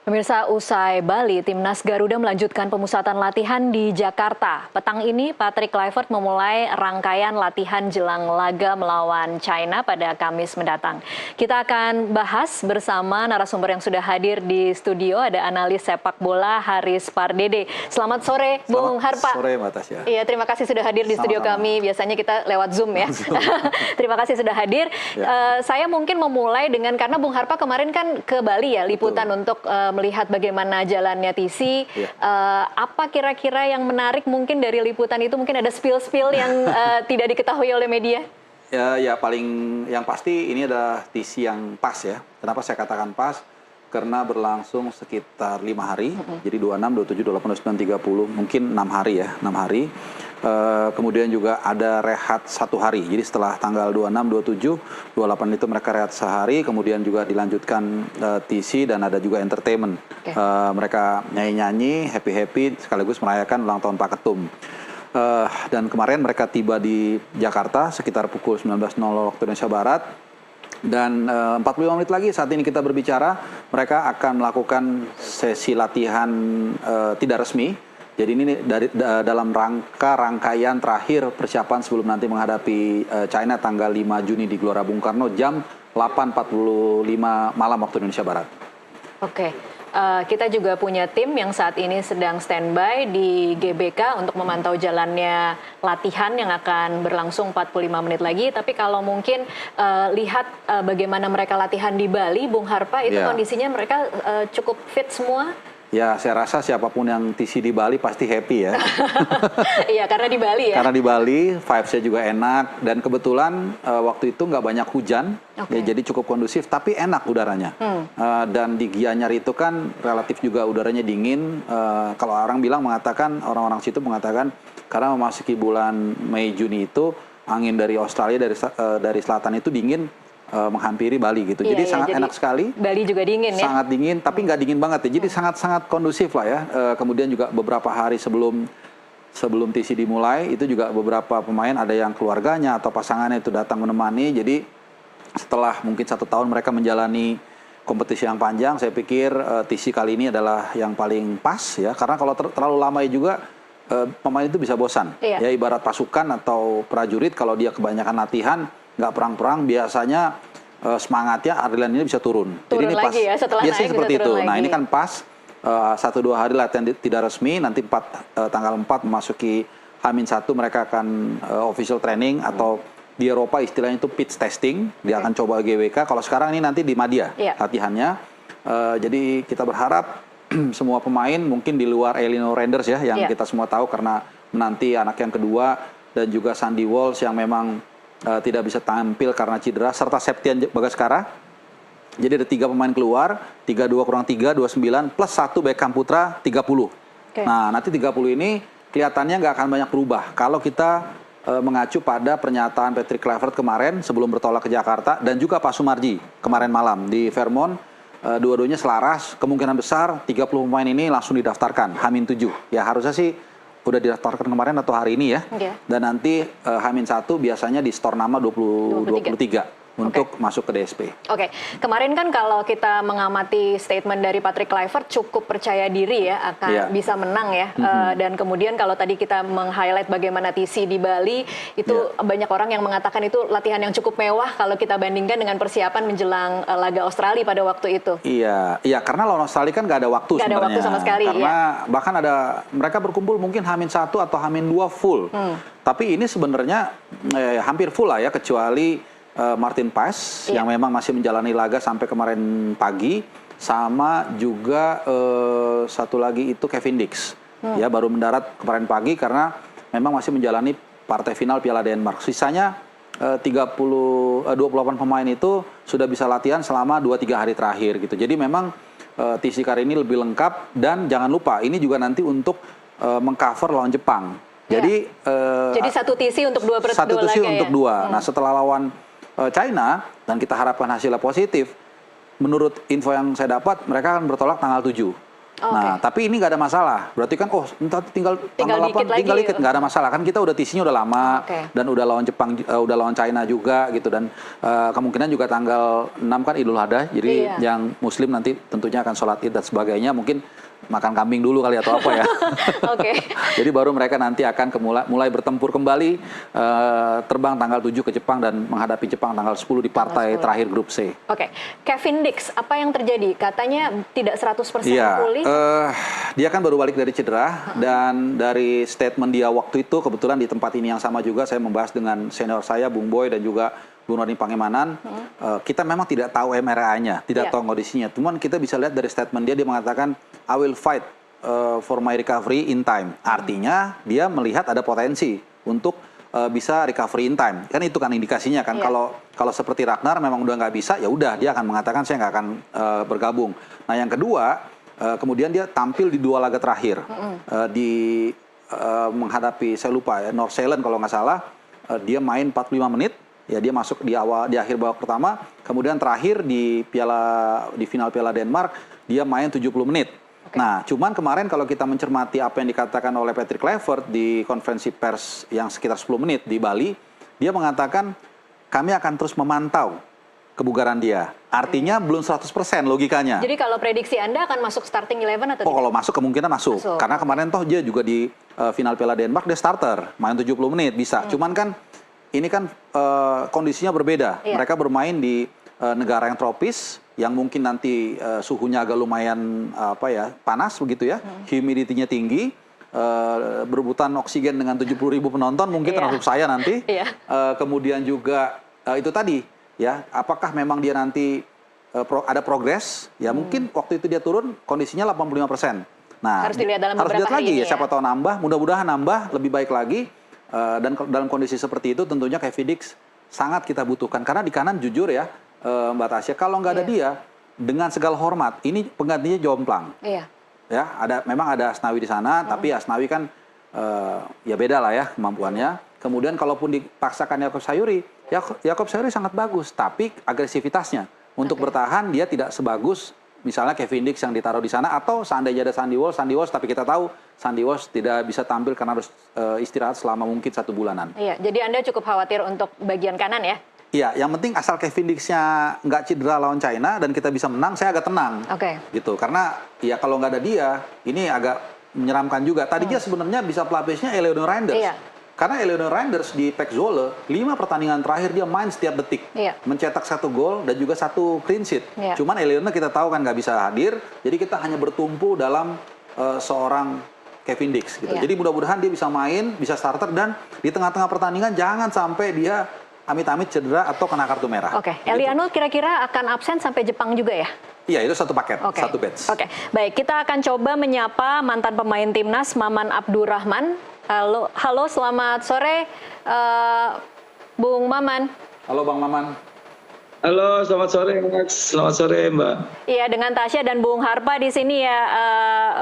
Pemirsa, usai Bali, Timnas Garuda melanjutkan pemusatan latihan di Jakarta. Petang ini, Patrick Kluivert memulai rangkaian latihan jelang laga melawan China pada Kamis mendatang. Kita akan bahas bersama narasumber yang sudah hadir di studio. Ada analis sepak bola Haris Pardede. Selamat sore, Bung Harpa. Selamat sore, Mbak Tasya. Iya, terima kasih sudah hadir di studio kami. Biasanya kita lewat Zoom ya. Terima kasih sudah hadir. Ya. Saya mungkin memulai dengan, karena Bung Harpa kemarin kan ke Bali ya, liputan untuk melihat bagaimana jalannya TC. Apa kira-kira yang menarik mungkin dari liputan itu? Mungkin ada spill-spill yang tidak diketahui oleh media? Ya paling yang pasti ini adalah TC yang pas ya. Kenapa saya katakan pas? Karena berlangsung sekitar 5 hari. Jadi 26, 27, 28, 29, 30, mungkin 6 hari ya, 6 hari. Kemudian juga ada rehat 1 hari. Jadi setelah tanggal 26, 27, 28 itu mereka rehat sehari. Kemudian juga dilanjutkan TC dan ada juga entertainment. Mereka nyanyi-nyanyi, happy-happy, sekaligus merayakan ulang tahun Pak Ketum. Dan kemarin mereka tiba di Jakarta sekitar pukul 19.00 waktu Indonesia Barat. Dan 45 menit lagi saat ini kita berbicara, mereka akan melakukan sesi latihan tidak resmi. Jadi ini dalam rangkaian terakhir persiapan sebelum nanti menghadapi China tanggal 5 Juni di Gelora Bung Karno jam 8.45 malam waktu Indonesia Barat. Oke. Kita juga punya tim yang saat ini sedang standby di GBK untuk memantau jalannya latihan yang akan berlangsung 45 menit lagi. Tapi kalau mungkin lihat bagaimana mereka latihan di Bali, Bung Harpa, itu kondisinya mereka cukup fit semua? Ya, saya rasa siapapun yang TC di Bali pasti happy ya. Iya, karena di Bali ya. Karena di Bali, vibes-nya juga enak. Dan kebetulan waktu itu nggak banyak hujan, ya, jadi cukup kondusif, tapi enak udaranya. Dan di Gianyar itu kan relatif juga udaranya dingin. Kalau orang mengatakan, orang-orang situ mengatakan, karena memasuki bulan Mei Juni itu, angin dari Australia, dari selatan itu dingin, menghampiri Bali gitu. Jadi sangat enak sekali. Bali juga dingin ya? Sangat dingin, tapi nggak dingin banget ya. Jadi sangat-sangat kondusif lah ya. Kemudian juga beberapa hari sebelum TC dimulai, itu juga beberapa pemain ada yang keluarganya atau pasangannya itu datang menemani. Jadi setelah mungkin 1 tahun mereka menjalani kompetisi yang panjang, saya pikir TC kali ini adalah yang paling pas ya. Karena kalau terlalu lama juga pemain itu bisa bosan. Ya, ibarat pasukan atau prajurit, kalau dia kebanyakan latihan, nggak perang-perang, biasanya semangatnya, adrenalinnya bisa turun. Jadi ini pas, ya, biasanya seperti itu. Lagi. Nah ini kan pas 1-2 hari latihan tidak resmi, nanti tanggal 4 memasuki H-1 mereka akan official training atau di Eropa istilahnya itu pitch testing. Dia akan coba GWK. Kalau sekarang ini nanti di Madia latihannya. Jadi kita berharap semua pemain mungkin di luar Elino Renders ya, yang kita semua tahu karena menanti anak yang kedua, dan juga Sandy Walsh yang memang tidak bisa tampil karena cedera, serta Septian Bagaskara. Jadi ada 3 pemain keluar, 32 kurang 3, 29, plus 1 Beckham Putra, 30. Nah, nanti 30 ini kelihatannya nggak akan banyak berubah. Kalau kita mengacu pada pernyataan Patrick Kluivert kemarin sebelum bertolak ke Jakarta, dan juga Pak Sumarji kemarin malam di Fairmont, dua-duanya selaras, kemungkinan besar 30 pemain ini langsung didaftarkan, H-7. Ya harusnya sih udah didaftarkan kemarin atau hari ini ya. Dan nanti H-1 biasanya di store nama 23 untuk masuk ke DSP. Kemarin kan kalau kita mengamati statement dari Patrick Kluivert cukup percaya diri ya akan bisa menang ya. Dan kemudian kalau tadi kita meng-highlight bagaimana TC di Bali, itu banyak orang yang mengatakan itu latihan yang cukup mewah kalau kita bandingkan dengan persiapan menjelang laga Australia pada waktu itu. Iya, karena lawan Australia kan nggak ada waktu sebenarnya. Nggak ada waktu sama sekali. Karena bahkan mereka berkumpul mungkin H-1 atau H-2 full. Tapi ini sebenarnya hampir full lah ya, kecuali Martin Paes yang memang masih menjalani laga sampai kemarin pagi, sama juga satu lagi itu Kevin Dix ya, baru mendarat kemarin pagi karena memang masih menjalani partai final Piala Denmark. Sisanya 28 pemain itu sudah bisa latihan selama 2-3 hari terakhir gitu. Jadi memang TC kali ini lebih lengkap, dan jangan lupa ini juga nanti untuk mengcover lawan Jepang. Jadi satu TC untuk dua TC untuk dua. Nah, setelah lawan China, dan kita harapkan hasilnya positif, menurut info yang saya dapat, mereka akan bertolak tanggal 7. Nah, tapi ini nggak ada masalah. Berarti kan, entar tinggal tanggal 8, dikit tinggal lagi dikit, gitu. nggak ada masalah. Kan kita udah TC-nya udah lama, dan udah lawan Jepang, udah lawan China juga gitu. Dan kemungkinan juga tanggal 6 kan Idul Adha, jadi yang Muslim nanti tentunya akan sholat Id dan sebagainya. Mungkin makan kambing dulu kali atau apa ya. Jadi baru mereka nanti akan mulai bertempur kembali, terbang tanggal 7 ke Jepang dan menghadapi Jepang tanggal 10 di partai terakhir grup C. Kevin Dix, apa yang terjadi? Katanya tidak 100% pulih. Dia kan baru balik dari cedera, dan dari statement dia waktu itu, kebetulan di tempat ini yang sama juga saya membahas dengan senior saya, Bung Boy dan juga Bung Roni Pangemanan. Kita memang tidak tahu MRI-nya, tidak tahu kondisinya. Cuman kita bisa lihat dari statement dia mengatakan, I will fight for my recovery in time. Artinya dia melihat ada potensi untuk bisa recovery in time. Kan itu kan indikasinya kan. Kalau seperti Ragnar memang udah nggak bisa, ya udah dia akan mengatakan saya nggak akan bergabung. Nah yang kedua, kemudian dia tampil di 2 laga terakhir, menghadapi, saya lupa ya, North Zealand kalau nggak salah, dia main 45 menit. Ya dia masuk di akhir babak pertama, kemudian terakhir di final Piala Denmark dia main 70 menit. Nah, cuman kemarin kalau kita mencermati apa yang dikatakan oleh Patrick Kluivert di konferensi pers yang sekitar 10 menit di Bali, dia mengatakan kami akan terus memantau kebugaran dia. Artinya belum 100% logikanya. Jadi kalau prediksi Anda akan masuk starting 11 atau tidak? Kalau masuk kemungkinan masuk. Karena kemarin toh dia juga di final Piala Denmark dia starter, main 70 menit bisa. Cuman kan ini kan kondisinya berbeda. Mereka bermain di negara yang tropis, yang mungkin nanti suhunya agak lumayan panas begitu ya, humidity-nya tinggi, berebutan oksigen dengan 70.000 penonton, mungkin termasuk saya nanti. Kemudian juga itu tadi ya, apakah memang dia nanti ada progres? Ya mungkin waktu itu dia turun kondisinya 85%. Nah, harus dilihat dalam harus lihat lagi ini ya, siapa tahu nambah, mudah-mudahan nambah lebih baik lagi. Dan dalam kondisi seperti itu tentunya Kevin Dix sangat kita butuhkan, karena di kanan jujur ya Mbak Tasya, kalau nggak ada dia, dengan segala hormat ini penggantinya jomplang. Ya, memang ada Asnawi di sana, tapi Asnawi kan ya beda lah ya kemampuannya. Kemudian kalaupun dipaksakan Yaakob Sayuri sangat bagus, tapi agresivitasnya untuk bertahan dia tidak sebagus misalnya Kevin Dix yang ditaruh di sana, atau seandainya ada Sandy Walsh, tapi kita tahu Sandy Walsh tidak bisa tampil karena harus istirahat selama mungkin 1 bulanan. Iya, jadi Anda cukup khawatir untuk bagian kanan ya? Iya, yang penting asal Kevin Dix-nya nggak cedera lawan China dan kita bisa menang, saya agak tenang. Gitu, karena ya kalau nggak ada dia, ini agak menyeramkan juga. Tadinya sebenarnya bisa pelapisnya Eleanor Reinders. Karena Eleanor Reinders di PEC Zwolle, 5 pertandingan terakhir dia main setiap detik. Mencetak 1 gol dan juga 1 clean sheet. Cuman Eleanor kita tahu kan nggak bisa hadir, jadi kita hanya bertumpu dalam seorang Kevin Dix. Gitu. Jadi mudah-mudahan dia bisa main, bisa starter, dan di tengah-tengah pertandingan jangan sampai dia amit-amit cedera atau kena kartu merah. Eli Arnold kira-kira akan absen sampai Jepang juga ya? Iya, itu satu paket, satu batch. Baik, kita akan coba menyapa mantan pemain timnas Maman Abdurrahman. Halo, selamat sore, Bung Maman. Halo, Bang Maman. Halo, selamat sore, Max. Selamat sore, Mbak. Iya, dengan Tasya dan Bung Harpa di sini ya,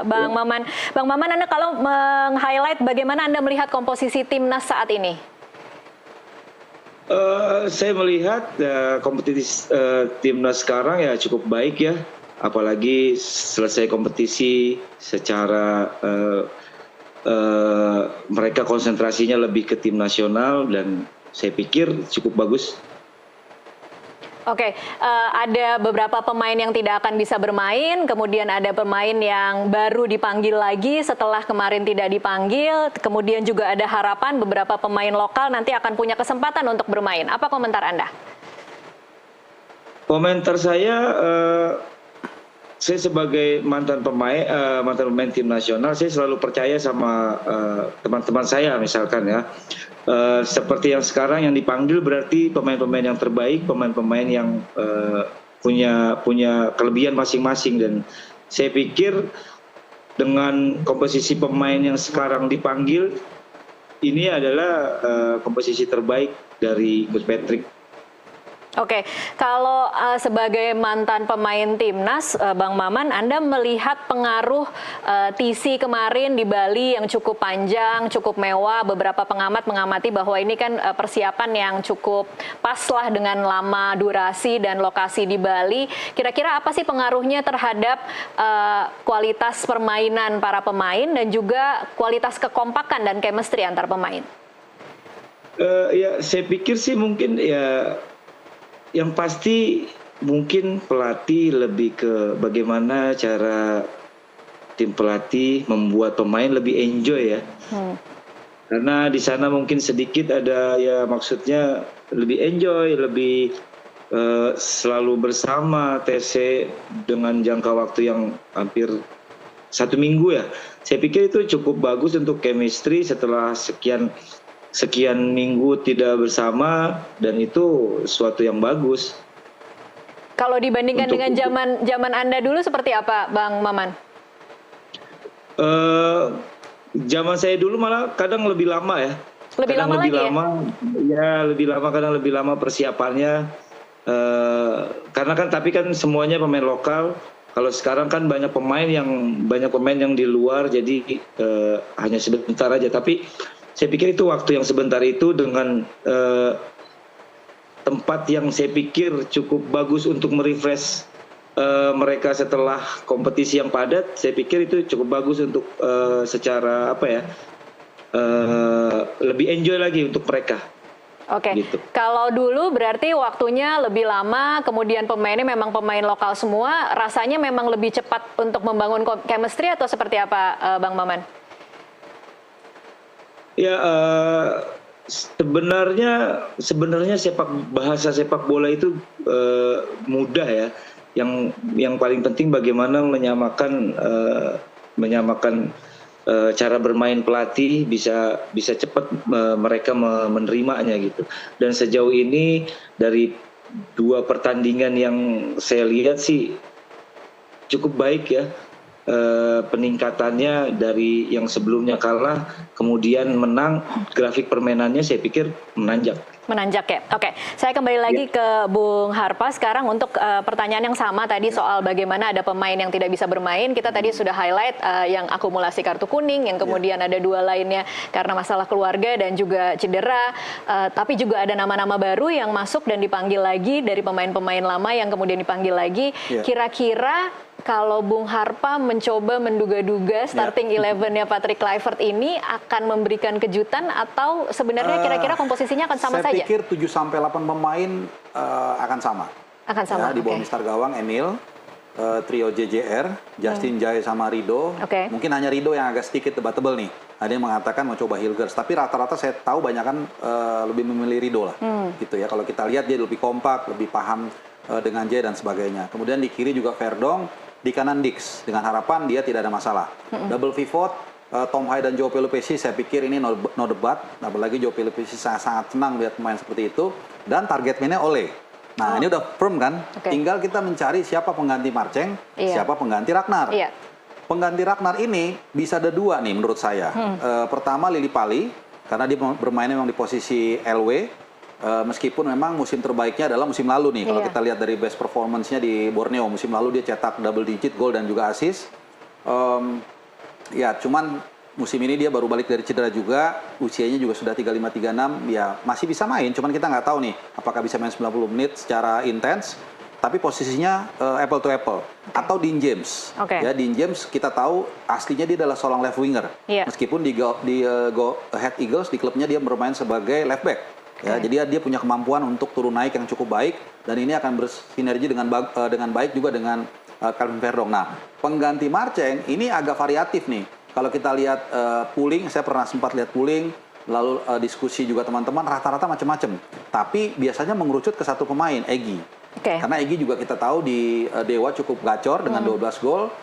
Bang Maman. Bang Maman, Anda kalau meng-highlight bagaimana Anda melihat komposisi timnas saat ini? Saya melihat kompetisi timnas sekarang ya cukup baik ya, apalagi selesai kompetisi secara mereka konsentrasinya lebih ke tim nasional, dan saya pikir cukup bagus. Ada beberapa pemain yang tidak akan bisa bermain, kemudian ada pemain yang baru dipanggil lagi setelah kemarin tidak dipanggil, kemudian juga ada harapan beberapa pemain lokal nanti akan punya kesempatan untuk bermain. Apa komentar Anda? Komentar saya sebagai mantan pemain tim nasional, saya selalu percaya sama teman-teman saya misalkan ya. Seperti yang sekarang yang dipanggil berarti pemain-pemain yang terbaik, pemain-pemain yang punya kelebihan masing-masing, dan saya pikir dengan komposisi pemain yang sekarang dipanggil ini adalah komposisi terbaik dari Coach Patrick. Oke, kalau sebagai mantan pemain timnas, Bang Maman, Anda melihat pengaruh TC kemarin di Bali yang cukup panjang, cukup mewah. Beberapa pengamat mengamati bahwa ini kan persiapan yang cukup pas lah dengan lama durasi dan lokasi di Bali. Kira-kira apa sih pengaruhnya terhadap kualitas permainan para pemain dan juga kualitas kekompakan dan chemistry antar pemain? Ya, saya pikir sih mungkin ya. Yang pasti mungkin pelatih lebih ke bagaimana cara tim pelatih membuat pemain lebih enjoy ya. Karena di sana mungkin sedikit ada ya maksudnya lebih enjoy, lebih selalu bersama TC dengan jangka waktu yang hampir 1 minggu ya. Saya pikir itu cukup bagus untuk chemistry setelah sekian minggu tidak bersama, dan itu suatu yang bagus. Kalau dibandingkan dengan zaman Anda dulu seperti apa, Bang Maman? Zaman saya dulu malah kadang lebih lama ya. Kadang lebih lama, kadang lebih lama persiapannya. Karena kan tapi kan semuanya pemain lokal. Kalau sekarang kan banyak pemain yang di luar, jadi hanya sebentar aja. Tapi saya pikir itu waktu yang sebentar itu dengan tempat yang saya pikir cukup bagus untuk merefresh mereka setelah kompetisi yang padat. Saya pikir itu cukup bagus untuk secara lebih enjoy lagi untuk mereka. Oke, gitu. Kalau dulu berarti waktunya lebih lama, kemudian pemainnya memang pemain lokal semua, rasanya memang lebih cepat untuk membangun chemistry atau seperti apa, Bang Maman? Ya, sebenarnya bahasa sepak bola itu mudah ya. Yang paling penting bagaimana menyamakan cara bermain pelatih bisa cepat mereka menerimanya gitu. Dan sejauh ini dari 2 pertandingan yang saya lihat sih cukup baik ya. Peningkatannya dari yang sebelumnya kalah kemudian menang, grafik permainannya saya pikir menanjak ya. Oke, saya kembali lagi ke Bung Harpa sekarang untuk pertanyaan yang sama tadi soal bagaimana ada pemain yang tidak bisa bermain. Kita tadi sudah highlight yang akumulasi kartu kuning, yang kemudian ada 2 lainnya karena masalah keluarga dan juga cedera. Tapi juga ada nama-nama baru yang masuk dan dipanggil lagi dari pemain-pemain lama yang kemudian dipanggil lagi. Kira-kira kalau Bung Harpa mencoba menduga-duga starting 11-nya Patrick Kluivert ini akan memberikan kejutan atau sebenarnya kira-kira komposisinya akan sama saja? Saya pikir 7-8 pemain akan sama. Akan sama, Di bawah Mister Gawang, Emil, trio JJR, Justin Jay sama Rido. Mungkin hanya Rido yang agak sedikit debatable nih. Ada yang mengatakan mau coba Hilgers, tapi rata-rata saya tahu banyak kan lebih memilih Rido lah. Gitu ya. Kalau kita lihat dia lebih kompak, lebih paham dengan Jay dan sebagainya. Kemudian di kiri juga Verdong, di kanan Dix, dengan harapan dia tidak ada masalah. Double pivot, Tom Hai dan Joe Pelupesi, saya pikir ini no debat. Apalagi Joe Pelupesi sangat senang lihat pemain seperti itu. Dan target man-nya Ole. Nah ini udah firm kan? Tinggal kita mencari siapa pengganti Marceng, siapa pengganti Ragnar. Pengganti Ragnar ini bisa ada 2 nih menurut saya. Pertama Lili Pali, karena dia bermain memang di posisi LW. Meskipun memang musim terbaiknya adalah musim lalu nih. Kalau kita lihat dari best performance-nya di Borneo, musim lalu dia cetak double digit gol dan juga assist. Ya cuman musim ini dia baru balik dari cedera juga, usianya juga sudah 35-36, ya masih bisa main. Cuman kita nggak tahu nih apakah bisa main 90 menit secara intens. Tapi posisinya apple to apple. Atau Dean James. Ya, Dean James kita tahu aslinya dia adalah seorang left winger. Meskipun di Go Ahead Eagles di klubnya dia bermain sebagai left back. Ya, jadi dia punya kemampuan untuk turun naik yang cukup baik, dan ini akan bersinergi dengan baik juga dengan Calvin Verdong. Nah, pengganti Marceng ini agak variatif nih. Kalau kita lihat pooling, saya pernah sempat lihat pooling, lalu diskusi juga teman-teman, rata-rata macam-macam. Tapi biasanya mengerucut ke satu pemain, Egy. Karena Egy juga kita tahu di Dewa cukup gacor dengan 12 gol.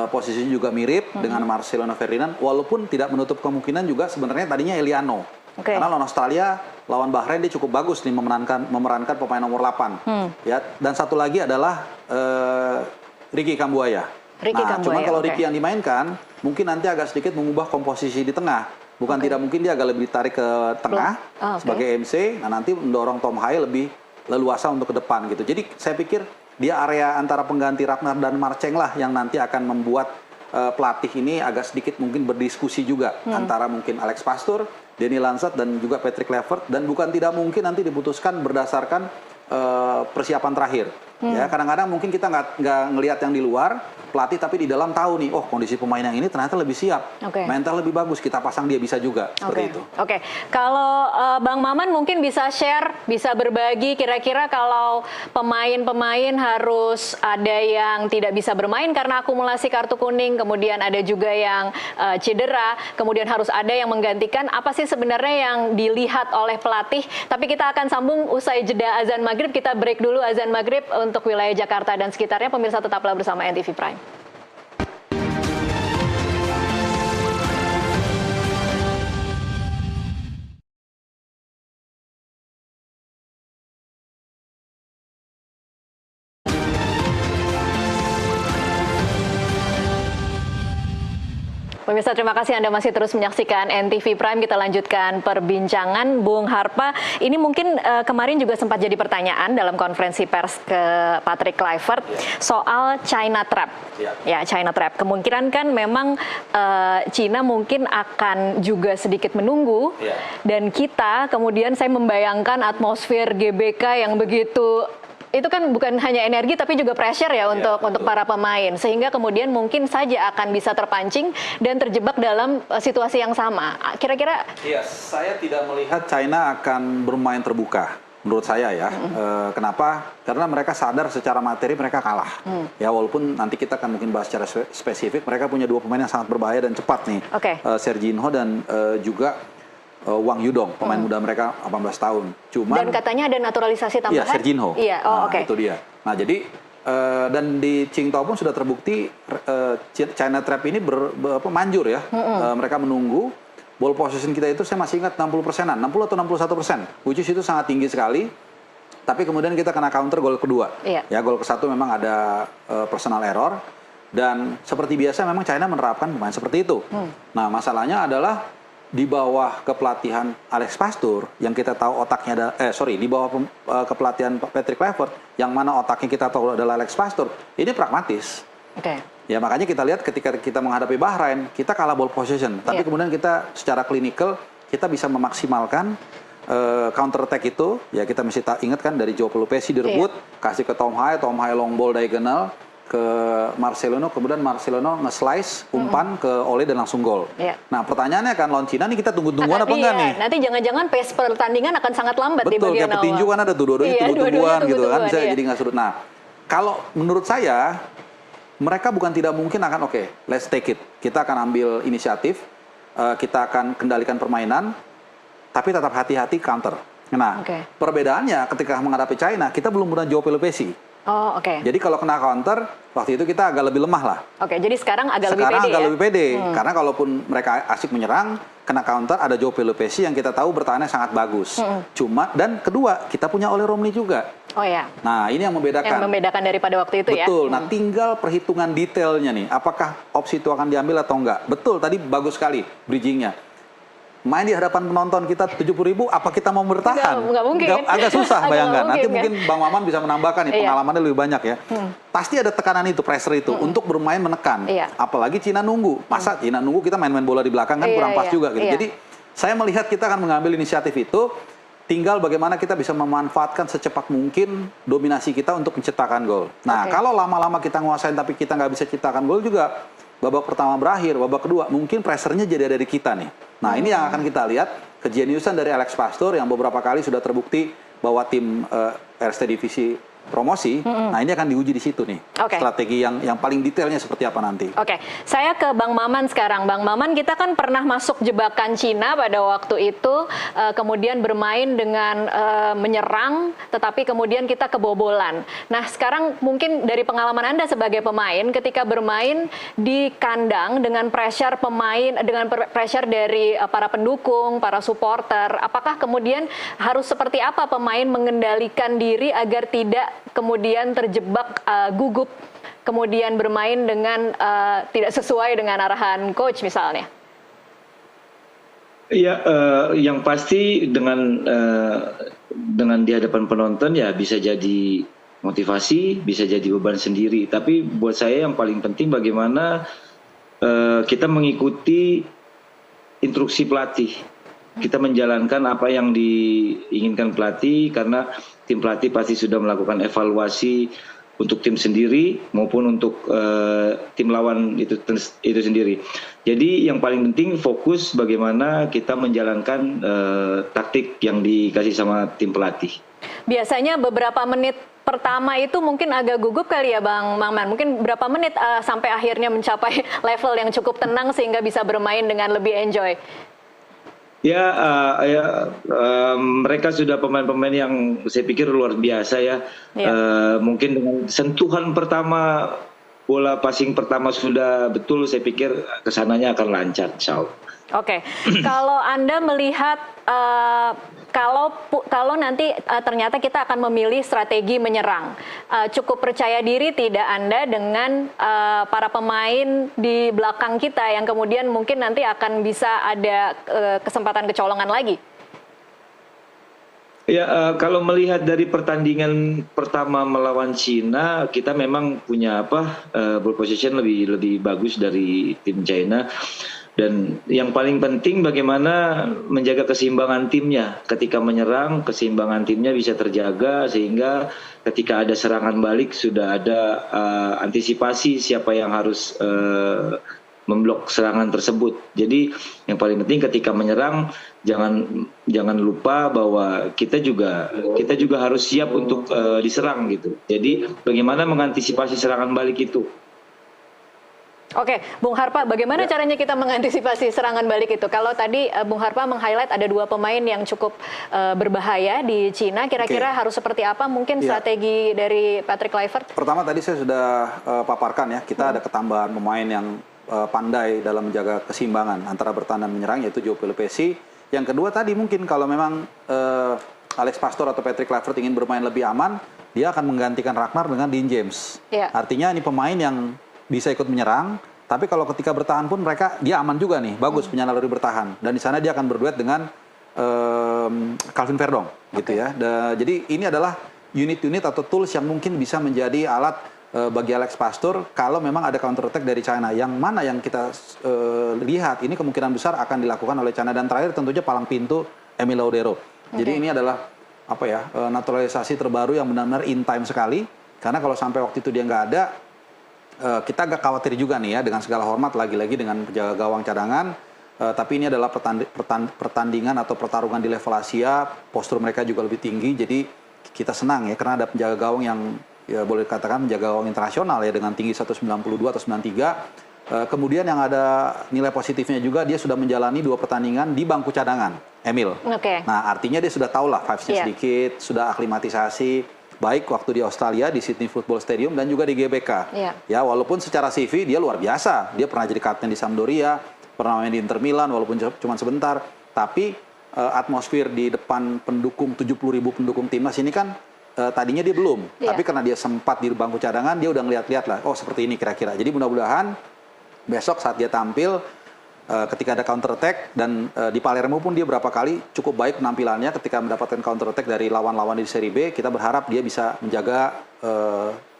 Posisinya juga mirip dengan Marcelino Ferdinand, walaupun tidak menutup kemungkinan juga sebenarnya tadinya Eliano. Karena lawan Australia, lawan Bahrain dia cukup bagus nih memerankan pemain nomor 8. Ya, dan satu lagi adalah Ricky Kambuaya. Cuman kalau Ricky yang dimainkan, mungkin nanti agak sedikit mengubah komposisi di tengah. Bukan tidak mungkin dia agak lebih ditarik ke tengah sebagai MC. Nah nanti mendorong Tom Hai lebih leluasa untuk ke depan gitu. Jadi saya pikir dia area antara pengganti Ragnar dan Marceng lah yang nanti akan membuat pelatih ini agak sedikit mungkin berdiskusi juga antara mungkin Alex Pastoor, Danny Lansat dan juga Patrick Kluivert, dan bukan tidak mungkin nanti diputuskan berdasarkan persiapan terakhir. Ya, kadang-kadang mungkin kita nggak ngelihat yang di luar pelatih, tapi di dalam tahu nih, oh kondisi pemain yang ini ternyata lebih siap, mental lebih bagus, kita pasang dia bisa juga seperti itu. Oke. Kalau Bang Maman mungkin bisa share, bisa berbagi kira-kira kalau pemain-pemain harus ada yang tidak bisa bermain karena akumulasi kartu kuning, kemudian ada juga yang cedera, kemudian harus ada yang menggantikan. Apa sih sebenarnya yang dilihat oleh pelatih? Tapi kita akan sambung usai jeda azan maghrib. Kita break dulu azan maghrib untuk wilayah Jakarta dan sekitarnya. Pemirsa tetaplah bersama NTV Prime. Pemirsa, terima kasih Anda masih terus menyaksikan NTV Prime. Kita lanjutkan perbincangan. Bung Harpa, ini mungkin kemarin juga sempat jadi pertanyaan dalam konferensi pers ke Patrick Kluivert soal China Trap. Ya, China Trap. Kemungkinan kan memang China mungkin akan juga sedikit menunggu. Dan kita, kemudian saya membayangkan atmosfer GBK yang begitu, itu kan bukan hanya energi tapi juga pressure ya untuk para pemain, sehingga kemudian mungkin saja akan bisa terpancing dan terjebak dalam situasi yang sama. Kira-kira? Iya, saya tidak melihat China akan bermain terbuka. Menurut saya ya, kenapa? Karena mereka sadar secara materi mereka kalah. Ya, walaupun nanti kita akan mungkin bahas secara spesifik, mereka punya dua pemain yang sangat berbahaya dan cepat nih, Serginho dan juga Wang Yudong, pemain muda mereka 18 tahun. Dan katanya ada naturalisasi tambahan? Iya, Serginho. Iya, itu dia. Nah, jadi dan di Qingdao pun sudah terbukti China Trap ini manjur ya. Mereka menunggu. Ball possession kita itu saya masih ingat 60%-an, 60 atau 61%. Which is itu sangat tinggi sekali. Tapi kemudian kita kena counter gol kedua. Ya, gol ke-1 memang ada personal error. Dan seperti biasa memang China menerapkan pemain seperti itu. Nah, masalahnya adalah di bawah kepelatihan Alex Pastoor yang kita tahu otaknya di bawah kepelatihan Patrick Kluivert yang mana otaknya kita tahu adalah Alex Pastoor, ini pragmatis. Ya, makanya kita lihat ketika kita menghadapi Bahrain, kita kalah ball possession, tapi kemudian kita secara klinikal kita bisa memaksimalkan counter attack itu. Ya, kita mesti ingat kan dari Joao Pelupesi direbut, kasih ke Tom Hai long ball diagonal ke Marcelino, kemudian Marcelino nge-slice umpan ke Ole dan langsung gol. Nah, pertanyaannya kan lawan Cina nih kita tunggu-tungguan apa enggak nih? Nanti jangan-jangan pace pertandingan akan sangat lambat di bagian awal. Betul, kayak petinju kan ada tuh dua-duanya tunggu-tungguan gitu kan, bisa jadi nggak surut. Nah, kalau menurut saya mereka bukan tidak mungkin akan let's take it. Kita akan ambil inisiatif, kita akan kendalikan permainan, tapi tetap hati-hati counter. Nah, perbedaannya ketika menghadapi China, kita belum pernah Joao Pelupesi. Jadi kalau kena counter, waktu itu kita agak lebih lemah lah. Jadi sekarang agak lebih pede. Karena kalaupun mereka asik menyerang, kena counter ada Joao Pelupesi yang kita tahu bertahannya sangat bagus. Dan kedua, kita punya Ole Romney juga. Nah, ini yang membedakan. Yang membedakan daripada waktu itu ya. Betul. Nah, tinggal perhitungan detailnya nih. Apakah opsi itu akan diambil atau enggak? Betul, tadi bagus sekali bridgingnya. Main di hadapan penonton kita 70.000, apa kita mau bertahan? Nggak mungkin. Agak susah bayangkan. Nanti mungkin Bang Maman bisa menambahkan nih, pengalamannya lebih banyak ya. Pasti ada tekanan itu, pressure itu, untuk bermain menekan. Apalagi Cina nunggu. Masa Cina nunggu kita main-main bola di belakang kan kurang pas juga gitu. Jadi saya melihat kita akan mengambil inisiatif itu, tinggal bagaimana kita bisa memanfaatkan secepat mungkin dominasi kita untuk menciptakan gol. Nah, kalau lama-lama kita nguasain tapi kita nggak bisa ciptakan gol juga, babak pertama berakhir, babak kedua mungkin pressure-nya jadi dari kita nih. Nah, ini yang akan kita lihat, kejeniusan dari Alex Pastoor yang beberapa kali sudah terbukti bahwa tim RST Divisi Promosi, nah ini akan diuji di situ nih. Strategi yang paling detailnya seperti apa nanti. Saya ke Bang Maman sekarang. Bang Maman, kita kan pernah masuk jebakan Cina pada waktu itu, kemudian bermain dengan menyerang, tetapi kemudian kita kebobolan. Nah, sekarang mungkin dari pengalaman Anda sebagai pemain, ketika bermain di kandang dengan pressure pemain, dengan pressure dari para pendukung, para supporter, apakah kemudian harus seperti apa pemain mengendalikan diri agar tidak kemudian terjebak gugup, kemudian bermain dengan tidak sesuai dengan arahan coach misalnya? Iya, yang pasti dengan dengan di hadapan penonton ya bisa jadi motivasi, bisa jadi beban sendiri. Tapi buat saya yang paling penting bagaimana kita mengikuti instruksi pelatih. Kita menjalankan apa yang diinginkan pelatih karena tim pelatih pasti sudah melakukan evaluasi untuk tim sendiri maupun untuk tim lawan itu sendiri. Jadi yang paling penting fokus bagaimana kita menjalankan taktik yang dikasih sama tim pelatih. Biasanya beberapa menit pertama itu mungkin agak gugup kali ya Bang Maman. Mungkin berapa menit sampai akhirnya mencapai level yang cukup tenang sehingga bisa bermain dengan lebih enjoy? Ya, mereka sudah pemain-pemain yang saya pikir luar biasa ya. Mungkin dengan sentuhan pertama, bola passing pertama sudah betul, saya pikir kesananya akan lancar, insya Allah. Oke, kalau Anda melihat kalau nanti ternyata kita akan memilih strategi menyerang, cukup percaya diri tidak Anda dengan para pemain di belakang kita yang kemudian mungkin nanti akan bisa ada kesempatan kecolongan lagi? Ya, kalau melihat dari pertandingan pertama melawan Cina, kita memang punya ball position lebih bagus dari tim China. Dan yang paling penting bagaimana menjaga keseimbangan timnya. Ketika menyerang, keseimbangan timnya bisa terjaga sehingga ketika ada serangan balik sudah ada antisipasi siapa yang harus memblok serangan tersebut. Jadi yang paling penting ketika menyerang jangan lupa bahwa kita juga harus siap untuk diserang gitu. Jadi bagaimana mengantisipasi serangan balik itu. Oke, Bung Harpa, bagaimana caranya kita mengantisipasi serangan balik itu? Kalau tadi Bung Harpa meng-highlight ada 2 pemain yang cukup berbahaya di Cina, kira-kira harus seperti apa mungkin strategi dari Patrick Kluivert? Pertama tadi saya sudah paparkan ya, kita ada ketambahan pemain yang pandai dalam menjaga keseimbangan antara bertahan dan menyerang, yaitu João Pelupessy. Yang kedua tadi mungkin kalau memang Alex Pastoor atau Patrick Kluivert ingin bermain lebih aman, dia akan menggantikan Ragnar dengan Dean James. Artinya ini pemain yang bisa ikut menyerang, tapi kalau ketika bertahan pun dia aman juga nih, bagus punya naluri bertahan. Dan di sana dia akan berduet dengan Calvin Verdong, gitu ya. Jadi ini adalah unit-unit atau tools yang mungkin bisa menjadi alat bagi Alex Pastoor kalau memang ada counter attack dari China. Yang mana yang kita lihat ini kemungkinan besar akan dilakukan oleh China. Dan terakhir tentunya palang pintu Emil Laudero. Jadi ini adalah naturalisasi terbaru yang benar-benar in time sekali. Karena kalau sampai waktu itu dia nggak ada, kita agak khawatir juga nih ya, dengan segala hormat lagi-lagi dengan penjaga gawang cadangan, tapi ini adalah pertandingan atau pertarungan di level Asia, postur mereka juga lebih tinggi, jadi kita senang ya karena ada penjaga gawang yang ya boleh dikatakan penjaga gawang internasional ya dengan tinggi 192 atau 93. Kemudian yang ada nilai positifnya juga dia sudah menjalani 2 pertandingan di bangku cadangan, Emil. Nah artinya dia sudah tahu lah vibes-nya sedikit, sudah aklimatisasi. Baik waktu di Australia, di Sydney Football Stadium, dan juga di GBK. Ya, walaupun secara CV dia luar biasa. Dia pernah jadi kapten di Sampdoria, pernah main di Inter Milan, walaupun cuma sebentar. Tapi atmosfer di depan 70.000 pendukung timnas ini kan tadinya dia belum. Tapi karena dia sempat di bangku cadangan, dia udah ngeliat-liat lah, oh seperti ini kira-kira. Jadi mudah-mudahan besok saat dia tampil, ketika ada counter attack, dan di Palermo pun dia berapa kali cukup baik penampilannya ketika mendapatkan counter attack dari lawan-lawan di Serie B. Kita berharap dia bisa menjaga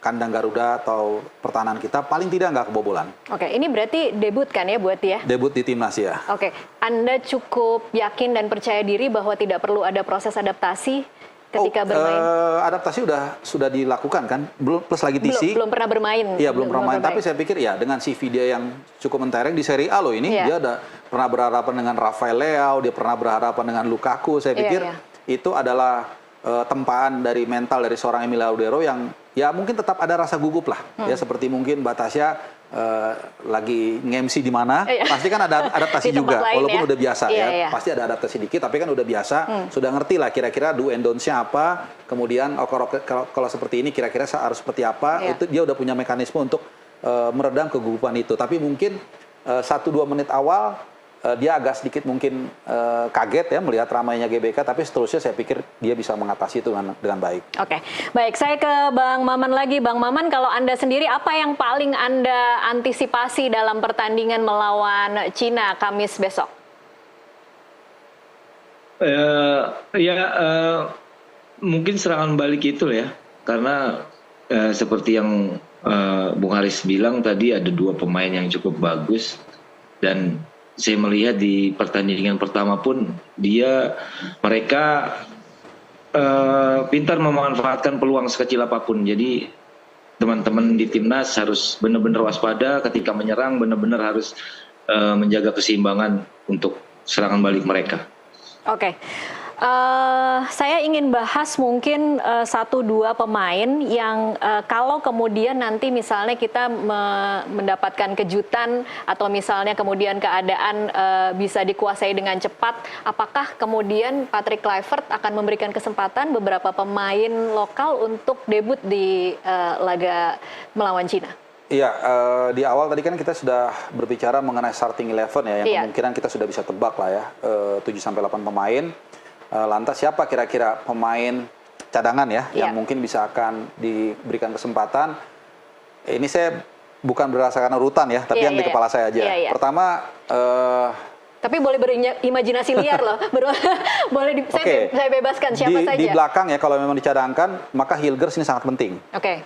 kandang Garuda atau pertahanan kita paling tidak nggak kebobolan. Oke, ini berarti debut kan ya buat dia? Debut di timnas ya. Oke, Anda cukup yakin dan percaya diri bahwa tidak perlu ada proses adaptasi ketika bermain? Adaptasi sudah dilakukan kan, plus lagi TC. Belum pernah bermain. Iya, belum pernah bermain. Tapi saya pikir ya dengan CV dia yang cukup mentereng di Serie A loh ini, dia ada pernah berhadapan dengan Rafael Leao, dia pernah berhadapan dengan Lukaku. Saya pikir itu adalah tempaan dari mental dari seorang Emil Laudero yang ya mungkin tetap ada rasa gugup lah. Ya seperti mungkin Batasya lagi nge-MC di mana, pasti kan ada adaptasi juga, walaupun udah biasa pasti ada adaptasi dikit, tapi kan udah biasa, sudah ngerti lah kira-kira do and don't-nya apa, kemudian kalau seperti ini kira-kira harus seperti apa, itu dia udah punya mekanisme untuk meredam kegugupan itu. Tapi mungkin 1-2 menit awal dia agak sedikit mungkin kaget ya melihat ramainya GBK, tapi seterusnya saya pikir dia bisa mengatasi itu dengan baik. Oke, baik, saya ke Bang Maman lagi. Bang Maman, kalau Anda sendiri apa yang paling Anda antisipasi dalam pertandingan melawan Cina Kamis besok? mungkin serangan balik itu ya, karena seperti yang Bung Haris bilang tadi, ada 2 pemain yang cukup bagus, dan saya melihat di pertandingan pertama pun mereka pintar memanfaatkan peluang sekecil apapun. Jadi teman-teman di timnas harus benar-benar waspada ketika menyerang, benar-benar harus menjaga keseimbangan untuk serangan balik mereka. Oke. Saya ingin bahas mungkin 1-2 pemain yang kalau kemudian nanti misalnya kita mendapatkan kejutan atau misalnya kemudian keadaan bisa dikuasai dengan cepat, apakah kemudian Patrick Kluivert akan memberikan kesempatan beberapa pemain lokal untuk debut di laga melawan Cina? Iya, di awal tadi kan kita sudah berbicara mengenai starting 11 ya, yang kemungkinan kita sudah bisa tebak lah ya, 7-8 pemain. Lantas siapa kira-kira pemain cadangan ya yang mungkin bisa akan diberikan kesempatan? Ini saya bukan berdasarkan urutan ya, tapi yang di kepala saya aja. Pertama, tapi boleh berimajinasi liar loh. Boleh saya bebaskan siapa saja. Di belakang ya, kalau memang dicadangkan, maka Hilgers ini sangat penting.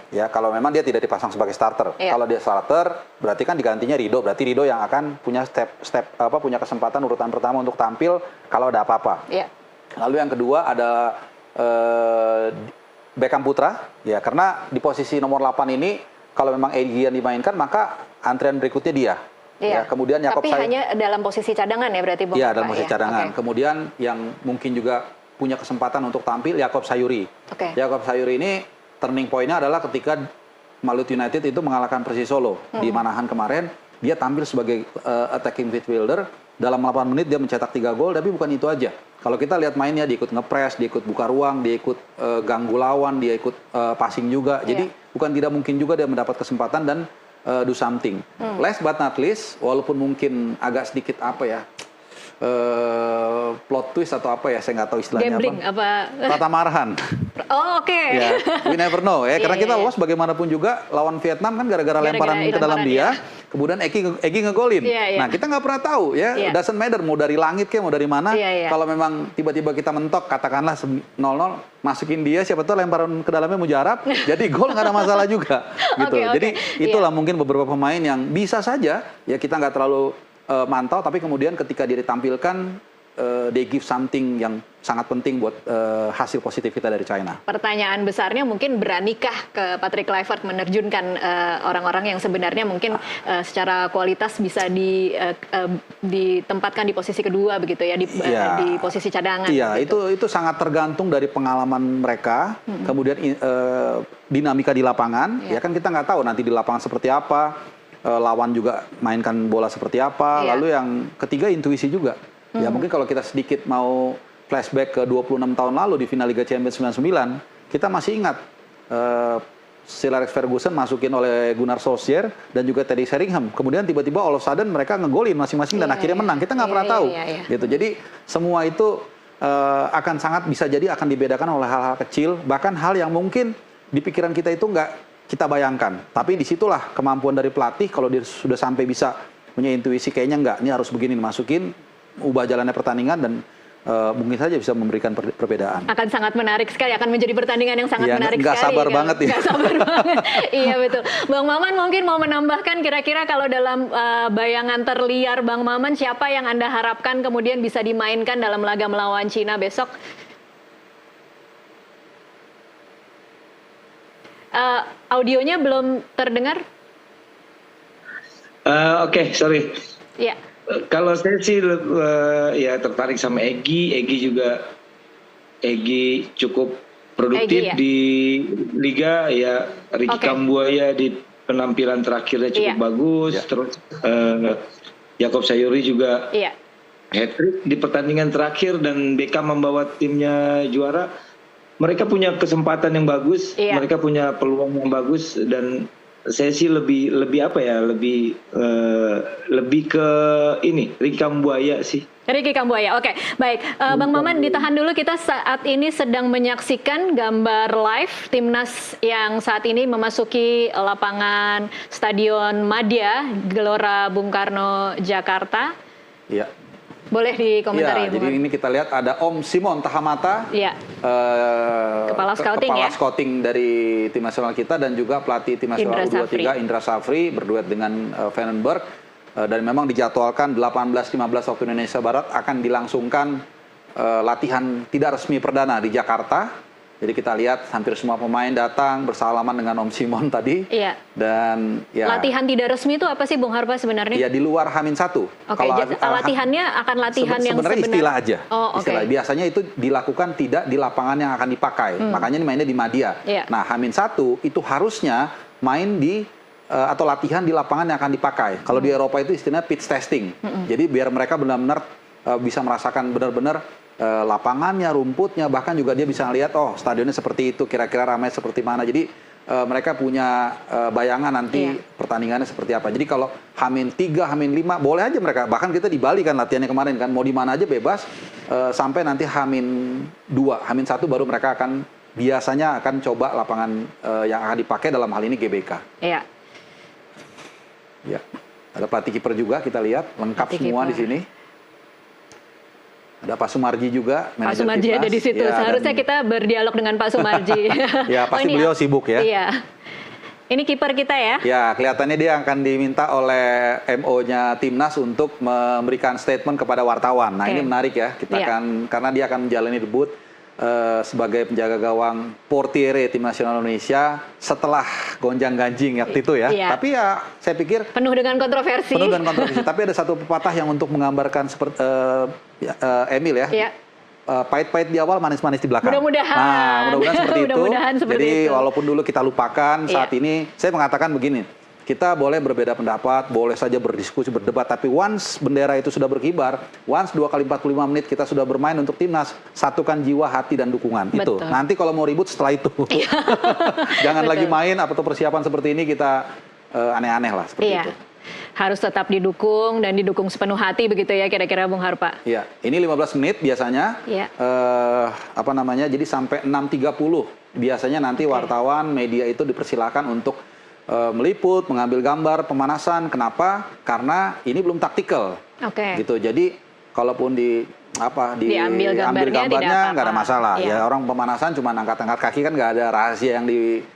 Ya, kalau memang dia tidak dipasang sebagai starter. Kalau dia starter, berarti kan digantinya Rido. Berarti Rido yang akan punya punya kesempatan urutan pertama untuk tampil kalau ada apa-apa. Lalu yang kedua ada Beckham Putra, ya, karena di posisi nomor 8 ini kalau memang Egy yang dimainkan, maka antrian berikutnya dia. Ya, kemudian Yakob Tapi hanya dalam posisi cadangan ya berarti, Bung? Iya, dalam posisi cadangan. Kemudian yang mungkin juga punya kesempatan untuk tampil Yakob Sayuri. Yakob Sayuri ini turning point-nya adalah ketika Malut United itu mengalahkan Persis Solo di Manahan kemarin. Dia tampil sebagai attacking midfielder. Dalam 8 menit dia mencetak 3 gol, tapi bukan itu aja. Kalau kita lihat mainnya, dia ikut ngepres, dia ikut buka ruang, dia ikut ganggu lawan, dia ikut passing juga. Jadi bukan tidak mungkin juga dia mendapat kesempatan dan do something. Last but not least, walaupun mungkin agak sedikit plot twist atau apa ya, saya nggak tahu istilahnya. Gambling apa? Tata Marhan. Oh, oke. Ya, we never know ya, karena kita lolos bagaimanapun juga lawan Vietnam kan gara-gara lemparan ke dalam dia, kemudian Egy ngegolin. Nah, kita nggak pernah tahu ya, doesn't matter mau dari langit kayak mau dari mana. Kalau memang tiba-tiba kita mentok, katakanlah 0-0, masukin dia, siapa tahu lemparan ke dalamnya mujarab, jadi gol nggak ada masalah juga gitu. Jadi itulah mungkin beberapa pemain yang bisa saja ya kita nggak terlalu mantau, tapi kemudian ketika dia ditampilkan, they give something yang sangat penting buat hasil positif kita dari China. Pertanyaan besarnya mungkin, beranikah ke Patrick Kluivert menerjunkan orang-orang yang sebenarnya mungkin secara kualitas bisa ditempatkan di posisi kedua begitu ya, di posisi cadangan. Iya, gitu. itu sangat tergantung dari pengalaman mereka, kemudian dinamika di lapangan. Ya kan kita nggak tahu nanti di lapangan seperti apa, lawan juga mainkan bola seperti apa. Lalu yang ketiga intuisi juga. Ya mungkin kalau kita sedikit mau flashback ke 26 tahun lalu di final Liga Champions 99, kita masih ingat Sir Alex Ferguson masukin oleh Gunnar Solskjaer dan juga Teddy Sheringham. Kemudian tiba-tiba all of a sudden mereka ngegolin masing-masing dan akhirnya menang. Kita nggak pernah tahu. Gitu. Jadi semua itu akan sangat bisa jadi akan dibedakan oleh hal-hal kecil, bahkan hal yang mungkin di pikiran kita itu nggak kita bayangkan. Tapi disitulah kemampuan dari pelatih, kalau dia sudah sampai bisa punya intuisi, kayaknya nggak, ini harus begini dimasukin, ubah jalannya pertandingan, dan mungkin saja bisa memberikan perbedaan. Akan sangat menarik sekali, akan menjadi pertandingan yang sangat menarik sekali. Nggak sabar banget ya. Nggak sabar banget. Iya betul. Bang Maman mungkin mau menambahkan kira-kira kalau dalam bayangan terliar Bang Maman, siapa yang Anda harapkan kemudian bisa dimainkan dalam laga melawan Cina besok? Audionya belum terdengar? Oke, sorry. Ya. Kalau saya sih ya tertarik sama Egy. Egy cukup produktif di Liga ya. Ricky Kambuaya di penampilan terakhirnya cukup bagus. Terus Yakob Sayuri juga hat-trick di pertandingan terakhir dan Beckham membawa timnya juara. Mereka punya kesempatan yang bagus, mereka punya peluang yang bagus, dan saya sih lebih ke ini Ricky Kambuaya sih. Ricky Kambuaya, oke. Baik, Bang Maman ditahan dulu, kita saat ini sedang menyaksikan gambar live Timnas yang saat ini memasuki lapangan Stadion Madia, Gelora Bung Karno, Jakarta. Iya. Boleh dikomentari. Ya, jadi ini kita lihat ada Om Simon Tahamata, Iya. Kepala scouting kepala ya? scouting dari tim nasional kita, dan juga pelatih tim nasional Indra U23 Indra Safri berduet dengan Vandenberg. Dan memang dijadwalkan 18.15 waktu Indonesia Barat akan dilangsungkan latihan tidak resmi perdana di Jakarta. Jadi kita lihat hampir semua pemain datang bersalaman dengan Om Simon tadi. Iya. Dan ya, Latihan tidak resmi itu apa sih Bung Harpa sebenarnya? ya di luar H-1. Oke, latihannya akan latihan yang sebenarnya istilah aja. Oh, oke. Istilah. Biasanya itu dilakukan tidak di lapangan yang akan dipakai. Makanya ini mainnya di Madia. Iya. Nah, H-1 itu harusnya main di atau latihan di lapangan yang akan dipakai. Kalau di Eropa itu istilahnya pitch testing. Jadi biar mereka benar-benar bisa merasakan benar-benar lapangannya, rumputnya, bahkan juga dia bisa lihat, oh stadionnya seperti itu, kira-kira ramai seperti mana. Jadi mereka punya bayangan nanti pertandingannya seperti apa. Jadi kalau H-3, H-5 boleh aja mereka. Bahkan kita di Bali kan latihannya kemarin kan, mau di mana aja bebas sampai nanti H-2, H-1 baru mereka biasanya akan coba lapangan yang akan dipakai, dalam hal ini GBK. Iya. Ya. Ada pelatih kiper juga, kita lihat lengkap Pelatih semua kiper. di sini. Ada Pak Sumarji juga, Pak manajer Sumarji timnas. ada di situ. Ya, Seharusnya dan- kita berdialog dengan Pak Sumarji. Ya, pasti ini beliau sibuk ya. Iya. Ini kiper kita ya? Ya, kelihatannya dia akan diminta oleh MO-nya timnas untuk memberikan statement kepada wartawan. Nah, Oke. ini menarik ya. Kita Iya. karena dia akan menjalani debut sebagai penjaga gawang portiere tim nasional Indonesia setelah gonjang-ganjing waktu itu ya. Iya. Tapi ya saya pikir Penuh dengan kontroversi. penuh dengan kontroversi. Tapi ada satu pepatah yang untuk menggambarkan seperti Emil ya. Iya. Pahit-pahit di awal, manis-manis di belakang. Mudah-mudahan. Nah, mudah-mudahan seperti itu. Mudah-mudahan seperti Jadi itu. walaupun dulu kita lupakan, saat Iya. ini saya mengatakan begini. Kita boleh berbeda pendapat, boleh saja berdiskusi, berdebat, tapi once bendera itu sudah berkibar, once 2 kali 45 menit kita sudah bermain untuk timnas, satukan jiwa, hati, dan dukungan. Itu. Betul. Nanti kalau mau ribut setelah itu. Jangan Betul. lagi main atau persiapan seperti ini kita aneh-aneh lah seperti Iya. itu. Harus tetap didukung dan didukung sepenuh hati begitu ya kira-kira Bung Harpa. Iya, ini 15 menit biasanya. Iya. Jadi sampai 6.30 biasanya nanti wartawan, media itu dipersilakan untuk meliput, mengambil gambar, pemanasan. Kenapa? Karena ini belum taktikal. Oke. Gitu. Jadi kalaupun Diambil gambarnya tidak nggak ada apa-apa. masalah. Iya. Ya orang pemanasan cuma angkat-angkat kaki kan nggak ada rahasia yang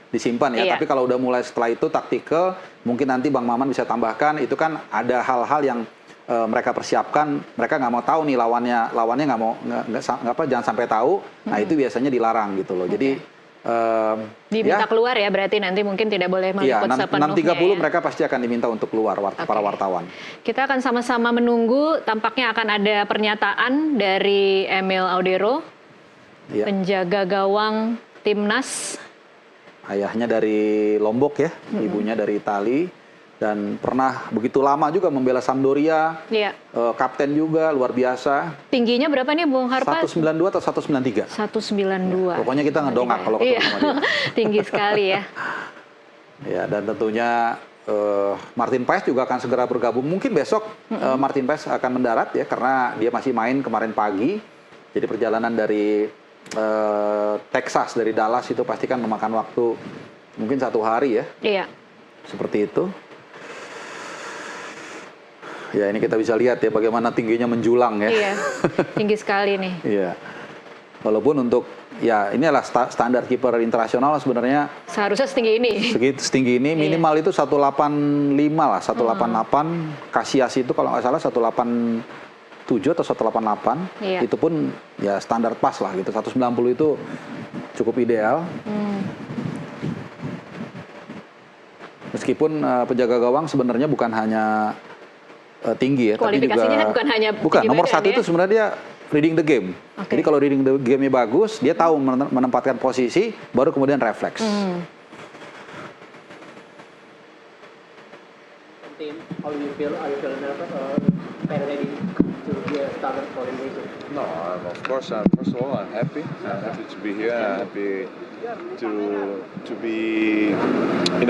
disimpan ya. Iya. Tapi kalau udah mulai setelah itu taktikal, mungkin nanti Bang Maman bisa tambahkan itu kan ada hal-hal yang mereka persiapkan, mereka nggak mau tahu nih lawannya jangan sampai tahu. Nah itu biasanya dilarang gitu loh. Jadi Diminta keluar ya, berarti nanti mungkin tidak boleh Iya, meliput sepenuhnya 6.30 ya. mereka pasti akan diminta untuk keluar para wartawan. Kita akan sama-sama menunggu, tampaknya akan ada pernyataan dari Emil Audero, Iya. penjaga gawang timnas. Ayahnya dari Lombok ya, ibunya dari Itali, dan pernah begitu lama juga membela Sampdoria, Iya. kapten juga, luar biasa. Tingginya berapa nih Bung Harpa? 192 atau 193? 192. Pokoknya kita ngedongak kalau ketemu Iya. sama dia. Tinggi sekali ya. Ya, dan tentunya Martin Paes juga akan segera bergabung. Mungkin besok Martin Paes akan mendarat ya, karena dia masih main kemarin pagi. Jadi perjalanan dari Texas, dari Dallas itu pasti kan memakan waktu mungkin 1 hari ya. Iya. Seperti itu. Ya, ini kita bisa lihat ya bagaimana tingginya menjulang ya. Iya. Tinggi sekali nih. Iya. Walaupun untuk ya ini adalah standar kiper internasional sebenarnya Seharusnya setinggi ini. setinggi ini minimal itu 185 lah, 188. Casillas itu kalau nggak salah 187 atau 188. Iya. Itu pun ya standar pas lah gitu. 190 itu cukup ideal. Meskipun penjaga gawang sebenarnya bukan hanya tinggi ya, tapi juga Kualifikasinya bukan hanya tinggi nomor badan 1 ya. itu sebenarnya dia reading the game. Oke. Jadi kalau reading the game-nya bagus, dia tahu menempatkan posisi, baru kemudian refleks. Team, how do you feel? Are you feeling nervous or ready to be a starter for Indonesia? No, of course. First of all, I'm happy. I'm happy to be here. I'm happy to be,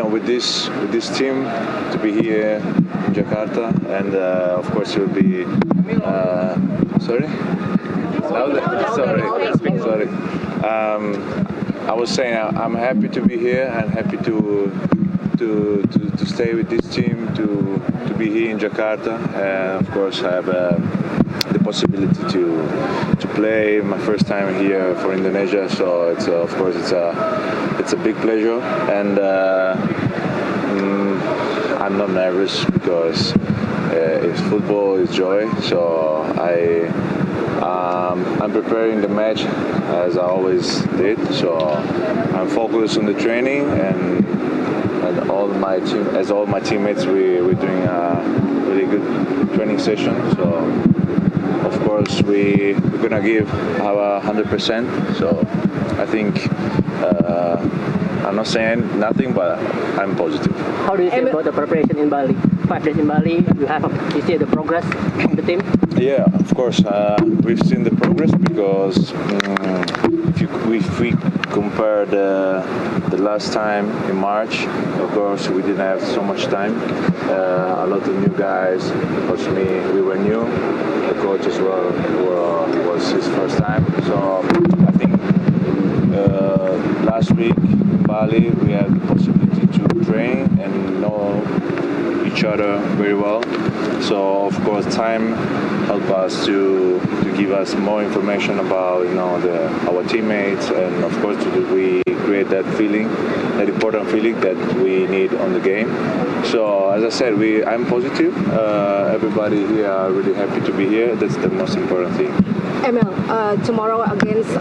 with this team, to be here in Jakarta, and of course, it will be. Sorry. Louder. Sorry. I was saying I'm happy to be here. I'm happy to stay with this team, to be here in Jakarta. And of course, I have the possibility to play my first time here for Indonesia. So it's of course it's a big pleasure, and I'm not nervous because it's football, it's joy. So I'm preparing the match as I always did. So I'm focused on the training and all my teammates we're doing a really good training session. So of course we're gonna give our 100%. So I think I'm not saying nothing, but I'm positive. How do you feel about the preparation in Bali? 5 days in Bali, you see the progress of the team? Yeah, of course. We've seen the progress because if we compare the last time in March, of course we didn't have so much time. A lot of new guys, plus me, we were new. The coach as well was his first time. So I think last week in Bali we had the possibility to train and know each other very well. So of course time helped us to give us more information about our teammates, and of course we create that feeling, that important feeling that we need on the game. So as I said, I'm positive. Everybody here are really happy to be here. That's the most important thing. Emil, tomorrow against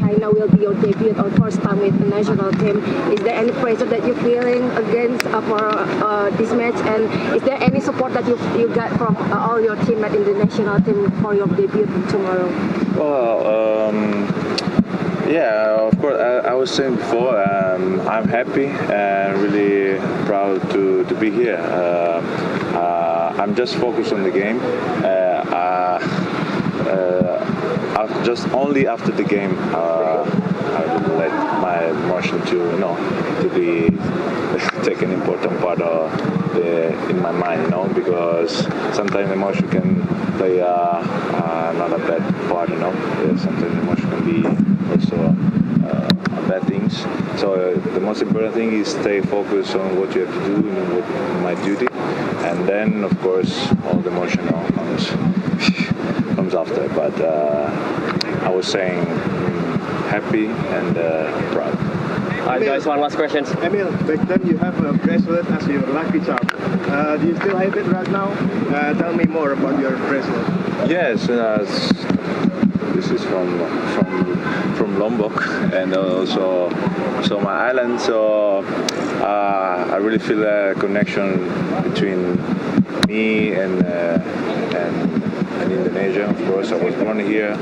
China will be your debut or first time with the national team. Is there any pressure that you're feeling against for this match? And is there any support that you got from all your teammates in the national team for your debut tomorrow? Well, yeah, of course. I was saying before, I'm happy and really proud to be here. I'm just focused on the game. Just only after the game, I will let my emotion to be take an important part of in my mind, because sometimes emotion can play not a bad part, Sometimes emotion can be also bad things. So the most important thing is stay focused on what you have to do and what my duty, and then of course all the emotion comes after. But I was saying happy and proud. Alright guys, one last question. Emil, back then you have a bracelet as your lucky charm. Do you still have it right now? Tell me more about your bracelet. Yes, this is from Lombok, and also my island. So I really feel a connection between me and Indonesia. Of course, I was born here,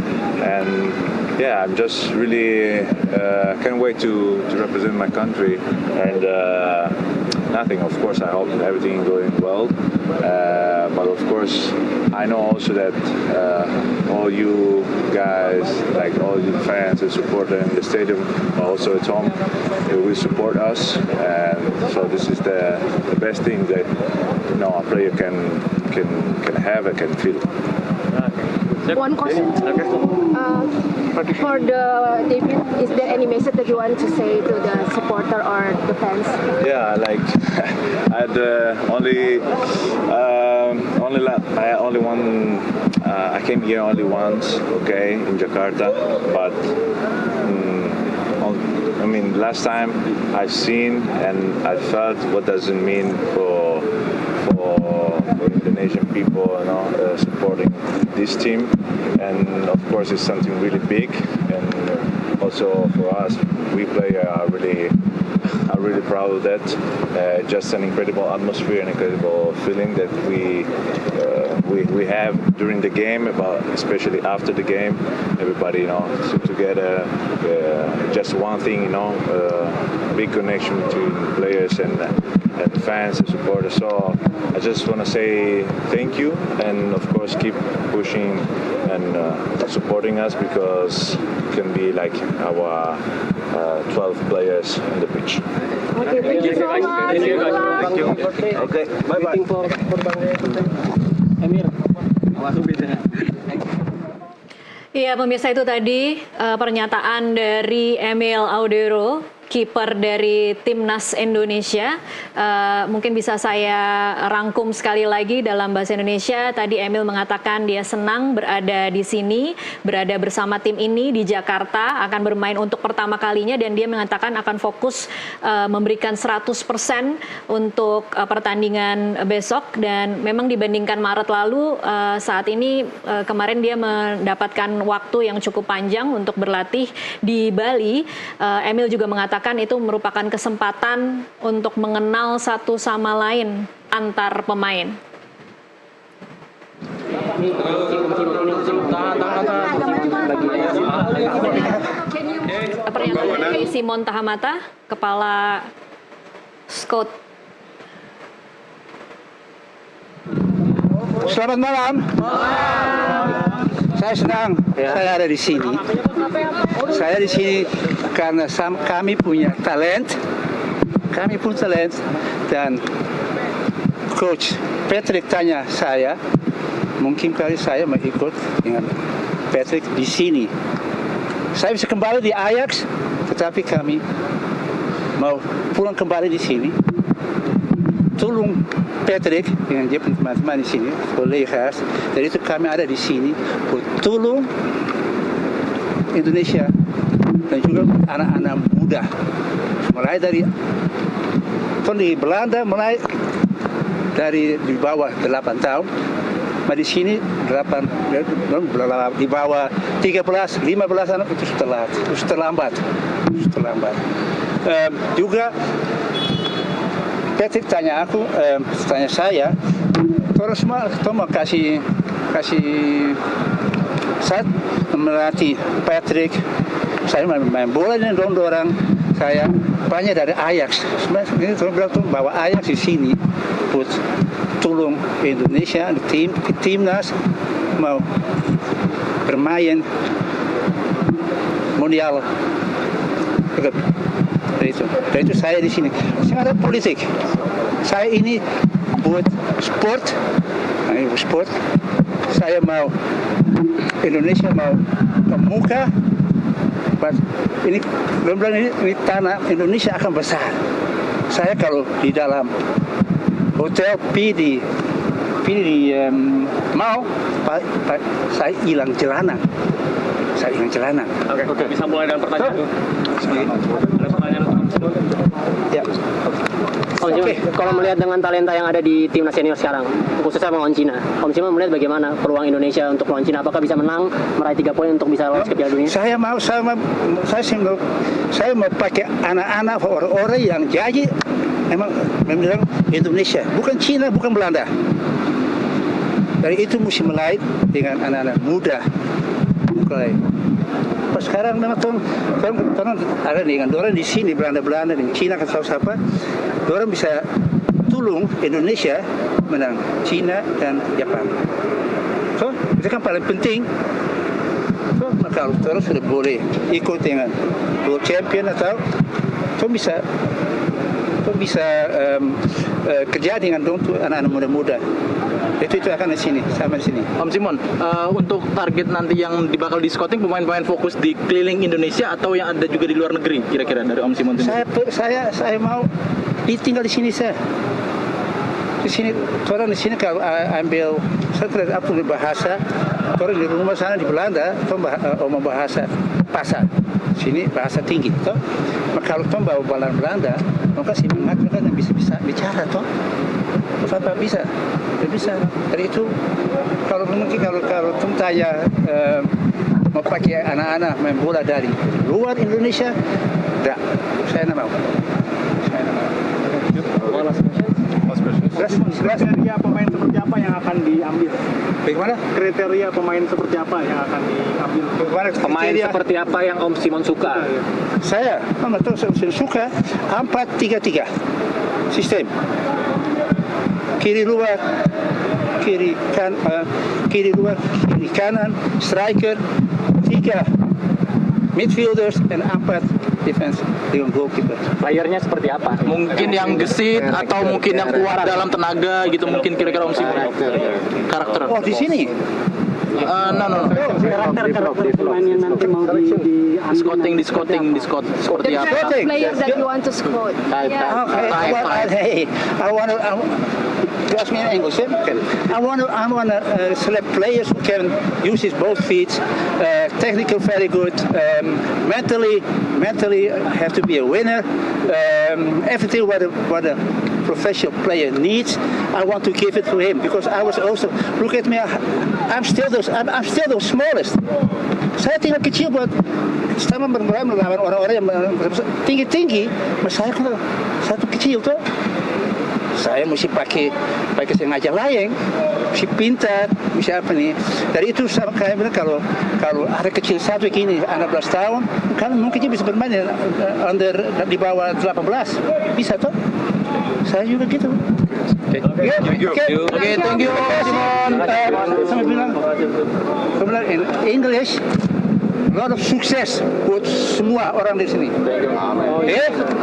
and yeah, I'm just really can't wait to represent my country, and nothing. Of course, I hope everything going well, but of course, I know also that all you guys, like all you fans and supporters in the stadium, also at home, they will support us, and so this is the best thing that a player can have and can feel. One question. For the debut, is there any message that you want to say to the supporter or the fans? Yeah, like I had I came here only once, okay, in Jakarta, but last time I've seen and I felt what does it mean for Indonesian people, supporting this team, and of course it's something really big, and also for us, we play are really proud of that. Just an incredible atmosphere, an incredible feeling that we have during the game, but especially after the game, everybody together, just one thing, big connection between players and fans and supporters. So I just want to say thank you, and of course keep pushing and supporting us, because it can be like our 12 players on the pitch. Okay, thank you so much. Thank you, guys. Good luck. Okay, bye bye. Waiting for Emil. Iya, pemirsa, itu tadi pernyataan dari Emil Audero kiper dari Timnas Indonesia. Mungkin bisa saya rangkum sekali lagi dalam bahasa Indonesia. Tadi Emil mengatakan dia senang berada di sini, berada bersama tim ini di Jakarta, akan bermain untuk pertama kalinya, dan dia mengatakan akan fokus memberikan 100% untuk pertandingan besok. Dan memang dibandingkan Maret lalu, saat ini kemarin dia mendapatkan waktu yang cukup panjang untuk berlatih di Bali. Emil juga mengatakan itu merupakan kesempatan untuk mengenal satu sama lain antar pemain. Pernyataan dari Simon Tahamata, Kepala Scout. Selamat malam. Saya senang saya ada di sini. Saya di sini karena kami punya talent. Kami punya talent, dan Coach Patrick tanya saya, mungkin kali saya mau ikut dengan Patrick di sini. Saya bisa kembali di Ajax, tetapi kami mau pulang kembali di sini. Tolong Patrick dengan dia teman-teman di sini, collega's. Dari itu kami ada di sini untuk tolong Indonesia dan juga anak-anak muda. Mulai dari di Belanda, mulai dari di bawah 8 tahun, di sini 8 di bawah 13, 15 anak itu terlambat. Juga Patrick tanya saya, terus mau kasih saat melatih Patrick, saya main bola dan dorong saya banyak dari Ajax. Sebenarnya bilang bawa Ajax di sini, buat tolong Indonesia, timnas mau bermain mundial. Dari itu saya di sini. Saya ada politik. Saya ini buat sport. Saya mau Indonesia mau kemuka. Ini tanah Indonesia akan besar. Saya kalau di dalam hotel pilih mau, saya hilang jalanan. Oke. Bisa mulai dengan pertanyaan. Ada pertanyaan untuk Ya. Kalau melihat dengan talenta yang ada di timnas senior sekarang, khususnya melawan Cina, Om Simon melihat bagaimana peluang Indonesia untuk melawan Cina? Apakah bisa menang, meraih 3 poin untuk bisa lolos ke Piala Dunia? Saya mau pakai anak-anak orang-orang yang jadi memang Indonesia, bukan Cina, bukan Belanda. Dari itu mesti mulai dengan anak-anak muda. Sekarang memang orang ada dengan orang di sini, Belanda di Cina kan siapa, orang bisa tolong Indonesia menang Cina dan Jepang. So itu kan paling penting. So kalau orang sudah boleh ikut dengan World Champion atau bisa kerja dengan anak-anak muda-muda. Itu akan di sini, sama di sini. Om Simon, untuk target nanti yang bakal di scouting, pemain-pemain fokus di keliling Indonesia atau yang ada juga di luar negeri, kira-kira dari Om Simon sendiri? Saya mau tinggal di sini saya. Di sini, orang di sini kalau ambil, saya tidak apa bahasa, orang di rumah sana di Belanda, omong bahasa pasar. Sini bahasa tinggi, toh. Kalau toh bawa balan Belanda, maka si mengaku kan bisa bicara, toh. Apa bisa? Tidak bisa. Dari itu, kalau toh tanya mau pakai anak-anak main bola dari luar Indonesia, tidak. Saya tidak mau. Kriteria pemain seperti apa yang akan diambil? Bagaimana? Kriteria pemain seperti apa yang akan diambil? Pemain seperti apa yang Om Simon suka? Saya suka 4-3-3 sistem. Kiri luar, kiri kanan, striker, 3 midfielders dan 4 defense dengan goalkeeper. Playernya seperti apa? Mungkin yang gesit atau mungkin yang kuat dalam tenaga gitu, mungkin kira-kira Om Simon. Karakter. Oh, di sini No. Karakter pemain yang nanti mau di Scouting seperti The apa? kind of players that you want to scout. Yeah. I want to ask me in English. Okay. I want to select players who can use his both feet, technical very good, mentally have to be a winner. Everything what a professional player needs, I want to give it to him because I was also look at me. I'm still the smallest. Saya tinggal kecil buat sama bermain melawan orang-orang yang tinggi-tinggi, saya tuh kecil tuh. Saya mesti pakai sengaja layang, mesti pintar, mesti apa nih. Dari itu sama kayak bilang kalau ada kecil satu gini, anak 12 tahun, kan mungkin dia bisa bermain under di bawah 18, bisa tuh. Saya juga gitu. Oke, thank you, Simon. Saya bilang in English, a lot of sukses buat semua orang di sini.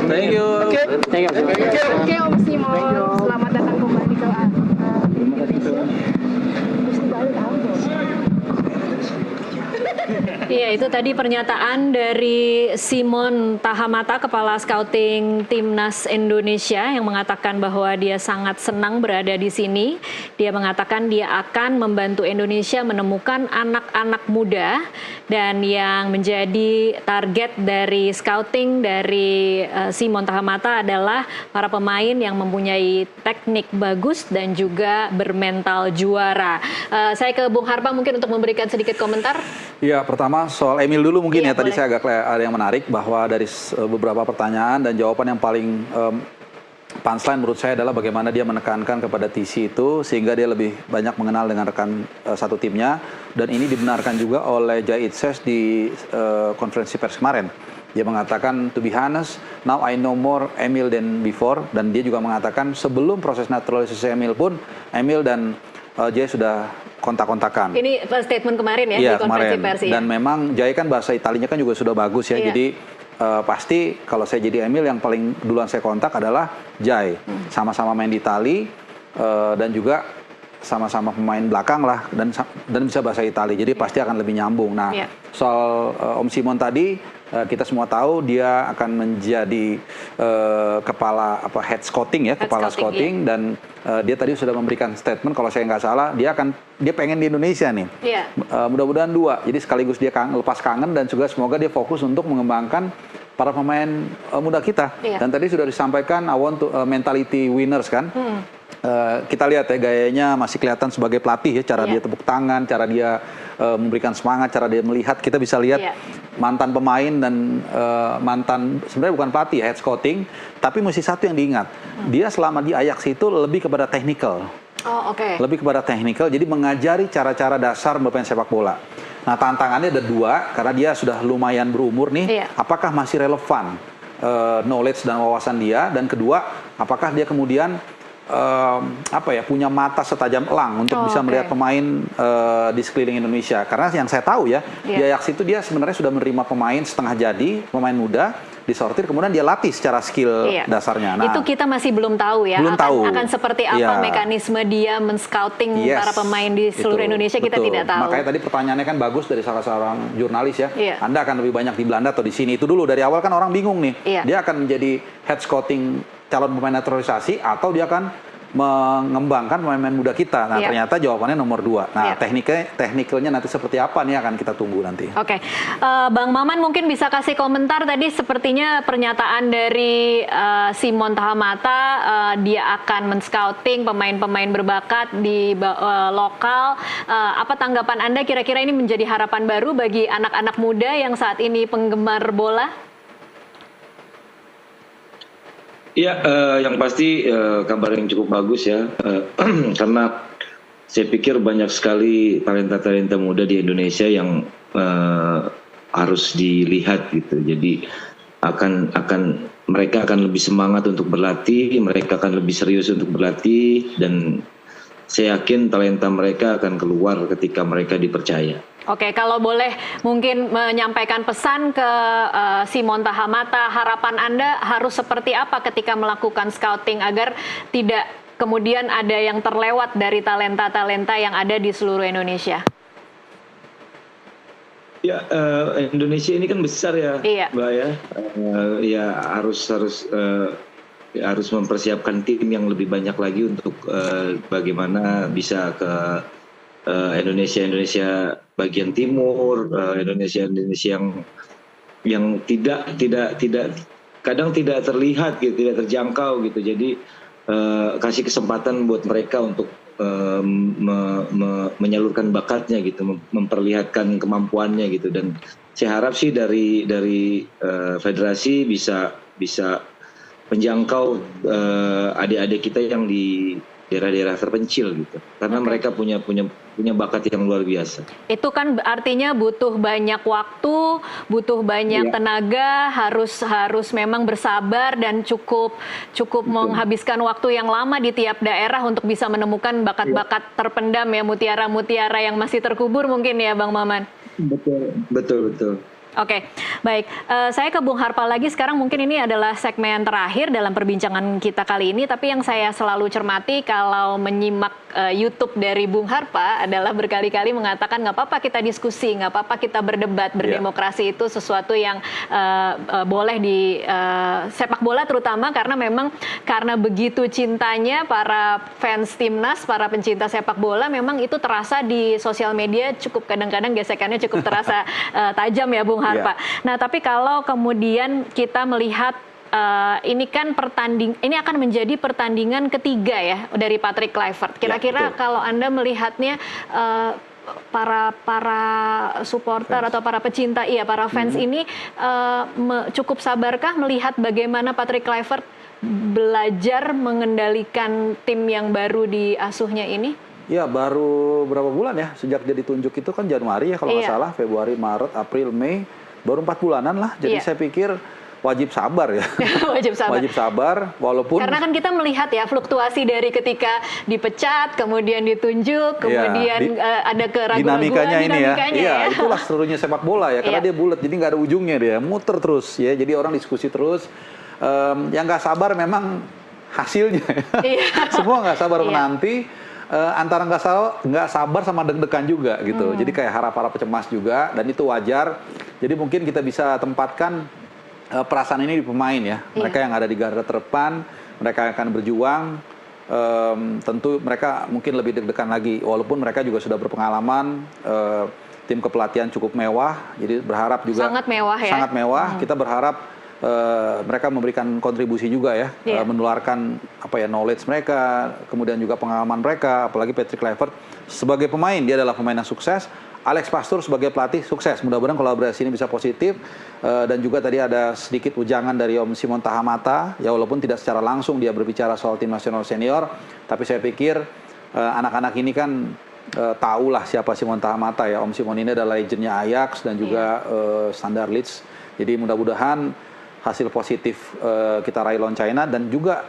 Thank you. Oke, Om Simon, selamat datang kembali ke Indonesia. Iya, itu tadi pernyataan dari Simon Tahamata, Kepala Scouting Timnas Indonesia, yang mengatakan bahwa dia sangat senang berada di sini. Dia mengatakan dia akan membantu Indonesia menemukan anak-anak muda, dan yang menjadi target dari scouting dari Simon Tahamata adalah para pemain yang mempunyai teknik bagus dan juga bermental juara. Saya ke Bung Harpa mungkin untuk memberikan sedikit komentar. Ya, pertama soal Emil dulu mungkin Iya, ya. Tadi boleh. saya agak ada yang menarik bahwa dari beberapa pertanyaan dan jawaban yang paling punchline menurut saya adalah bagaimana dia menekankan kepada TC itu sehingga dia lebih banyak mengenal dengan rekan satu timnya, dan ini dibenarkan juga oleh Jahit Ses di konferensi pers kemarin. Dia mengatakan, to be honest, now I know more Emil than before, dan dia juga mengatakan sebelum proses naturalisasi Emil pun, Emil dan Jay sudah kontak-kontakan. Ini statement kemarin ya, Iya, di konferensi kemarin. pers ya. Dan memang Jay kan bahasa Italinya kan juga sudah bagus ya. Iya. Jadi pasti kalau saya jadi Emil yang paling duluan saya kontak adalah Jay. Sama-sama main di Itali dan juga sama-sama pemain belakang lah dan bisa bahasa Itali. Jadi pasti akan lebih nyambung. Nah, Iya. soal Om Simon tadi kita semua tahu dia akan menjadi kepala head scouting ya, kepala scouting, dan dia tadi sudah memberikan statement kalau saya nggak salah dia pengen di Indonesia nih. Iya. Mudah-mudahan dua. Jadi sekaligus dia lepas kangen dan juga semoga dia fokus untuk mengembangkan para pemain muda kita. Iya. Dan tadi sudah disampaikan I want to mentality winners kan. Kita lihat ya gayanya masih kelihatan sebagai pelatih ya, cara dia tepuk tangan, cara dia memberikan semangat, cara dia melihat, kita bisa lihat mantan pemain dan mantan sebenarnya bukan pelatih, head scouting, tapi mesti satu yang diingat, dia selama di Ajax itu lebih kepada technical. Oh, oke. Lebih kepada technical, jadi mengajari cara-cara dasar bermain sepak bola. Nah, tantangannya ada dua, karena dia sudah lumayan berumur nih, apakah masih relevan knowledge dan wawasan dia, dan kedua, apakah dia kemudian punya mata setajam elang untuk bisa melihat pemain di sekeliling Indonesia. Karena yang saya tahu ya, di Ajax itu dia sebenarnya sudah menerima pemain setengah jadi, pemain muda, disortir, kemudian dia latih secara skill dasarnya. Nah, itu kita masih belum tahu ya, akan seperti apa mekanisme dia men-scouting para pemain di seluruh Indonesia, kita tidak tahu. Makanya tadi pertanyaannya kan bagus dari salah seorang jurnalis ya, Anda akan lebih banyak di Belanda atau di sini. Itu dulu dari awal kan orang bingung nih, dia akan menjadi head scouting calon pemain naturalisasi atau dia akan mengembangkan pemain-pemain muda kita. Nah, ternyata jawabannya nomor 2. Nah, teknikalnya nanti seperti apa nih akan kita tunggu nanti. Oke. Bang Maman mungkin bisa kasih komentar tadi, sepertinya pernyataan dari Simon Tahamata, dia akan men-scouting pemain-pemain berbakat di lokal. Apa tanggapan Anda, kira-kira ini menjadi harapan baru bagi anak-anak muda yang saat ini penggemar bola? Ya, yang pasti kabar yang cukup bagus ya, karena saya pikir banyak sekali talenta-talenta muda di Indonesia yang harus dilihat gitu. Jadi mereka akan lebih semangat untuk berlatih, mereka akan lebih serius untuk berlatih, dan saya yakin talenta mereka akan keluar ketika mereka dipercaya. Oke, kalau boleh mungkin menyampaikan pesan ke Simon Tahamata, harapan Anda harus seperti apa ketika melakukan scouting agar tidak kemudian ada yang terlewat dari talenta-talenta yang ada di seluruh Indonesia? Ya, Indonesia ini kan besar ya, Iya. Mbak ya. Ya harus mempersiapkan tim yang lebih banyak lagi untuk bagaimana bisa ke Indonesia bagian timur, Indonesia yang tidak kadang tidak terlihat gitu, tidak terjangkau gitu. Jadi kasih kesempatan buat mereka untuk menyalurkan bakatnya gitu, memperlihatkan kemampuannya gitu. Dan saya harap sih dari federasi bisa menjangkau adik-adik kita yang di daerah-daerah terpencil gitu, karena mereka punya bakat yang luar biasa. Itu kan artinya butuh banyak waktu, butuh banyak tenaga, harus memang bersabar dan cukup menghabiskan waktu yang lama di tiap daerah untuk bisa menemukan bakat-bakat terpendam ya, mutiara-mutiara yang masih terkubur mungkin ya, Bang Maman. Betul. Oke, baik. Saya ke Bung Harpal lagi. Sekarang mungkin ini adalah segmen terakhir dalam perbincangan kita kali ini. Tapi yang saya selalu cermati kalau menyimak YouTube dari Bung Harpa adalah berkali-kali mengatakan nggak apa-apa kita diskusi, nggak apa-apa kita berdebat, berdemokrasi itu sesuatu yang boleh di sepak bola terutama karena begitu cintanya para fans timnas, para pencinta sepak bola memang itu terasa di sosial media cukup kadang-kadang gesekannya cukup terasa tajam ya Bung Harpa. Nah, tapi kalau kemudian kita melihat ini kan ini akan menjadi pertandingan ketiga ya dari Patrick Kluivert. Kira-kira kalau Anda melihatnya para supporter atau para pecinta, para fans ini cukup sabarkah melihat bagaimana Patrick Kluivert belajar mengendalikan tim yang baru diasuhnya ini? Ya, baru berapa bulan ya sejak dia ditunjuk itu kan Januari ya kalau nggak salah, Februari, Maret, April, Mei, baru 4 bulanan lah. Jadi saya pikir wajib sabar ya. Wajib sabar, walaupun karena kan kita melihat ya fluktuasi dari ketika dipecat, kemudian ditunjuk, kemudian ada keraguan dinamikanya ini ya. Iya, ya. itulah serunya sepak bola ya, karena dia bulat, jadi nggak ada ujungnya, dia muter terus ya. Jadi orang diskusi terus. Yang nggak sabar memang hasilnya. Semua nggak sabar menanti. Antara nggak sabar sama deg-degan juga gitu. Jadi kayak harap-harap cemas juga, dan itu wajar. Jadi mungkin kita bisa tempatkan perasaan ini di pemain ya. Mereka yang ada di garda terdepan, mereka akan berjuang. Tentu mereka mungkin lebih deg-degan lagi, walaupun mereka juga sudah berpengalaman. Tim kepelatihan cukup mewah, jadi berharap juga sangat mewah ya. Sangat mewah. Kita berharap mereka memberikan kontribusi juga ya, menularkan knowledge mereka, kemudian juga pengalaman mereka. Apalagi Patrick Kluivert sebagai pemain, dia adalah pemain yang sukses. Alex Pastur sebagai pelatih sukses. Mudah-mudahan kolaborasi ini bisa positif. Dan juga tadi ada sedikit ujangan dari Om Simon Tahamata, ya walaupun tidak secara langsung dia berbicara soal tim nasional senior, tapi saya pikir anak-anak ini kan tahulah siapa Simon Tahamata ya. Om Simon ini adalah legendnya Ajax dan juga Standard Liège. Jadi mudah-mudahan hasil positif kita raih lawan China, dan juga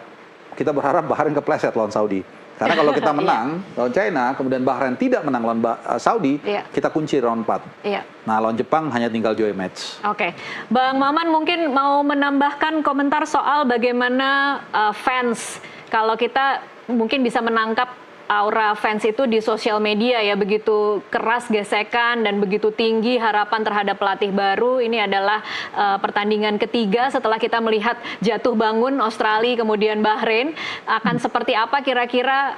kita berharap Bahrain kepleset lawan Saudi. Karena kalau kita menang lawan China, kemudian Bahrain tidak menang lawan Saudi, kita kunci round 4. Nah, lawan Jepang hanya tinggal joy match. Oke. Bang Maman mungkin mau menambahkan komentar soal bagaimana fans, kalau kita mungkin bisa menangkap aura fans itu di sosial media ya, begitu keras gesekan dan begitu tinggi harapan terhadap pelatih baru. Ini adalah pertandingan ketiga setelah kita melihat jatuh bangun Australia kemudian Bahrain. Akan seperti apa kira-kira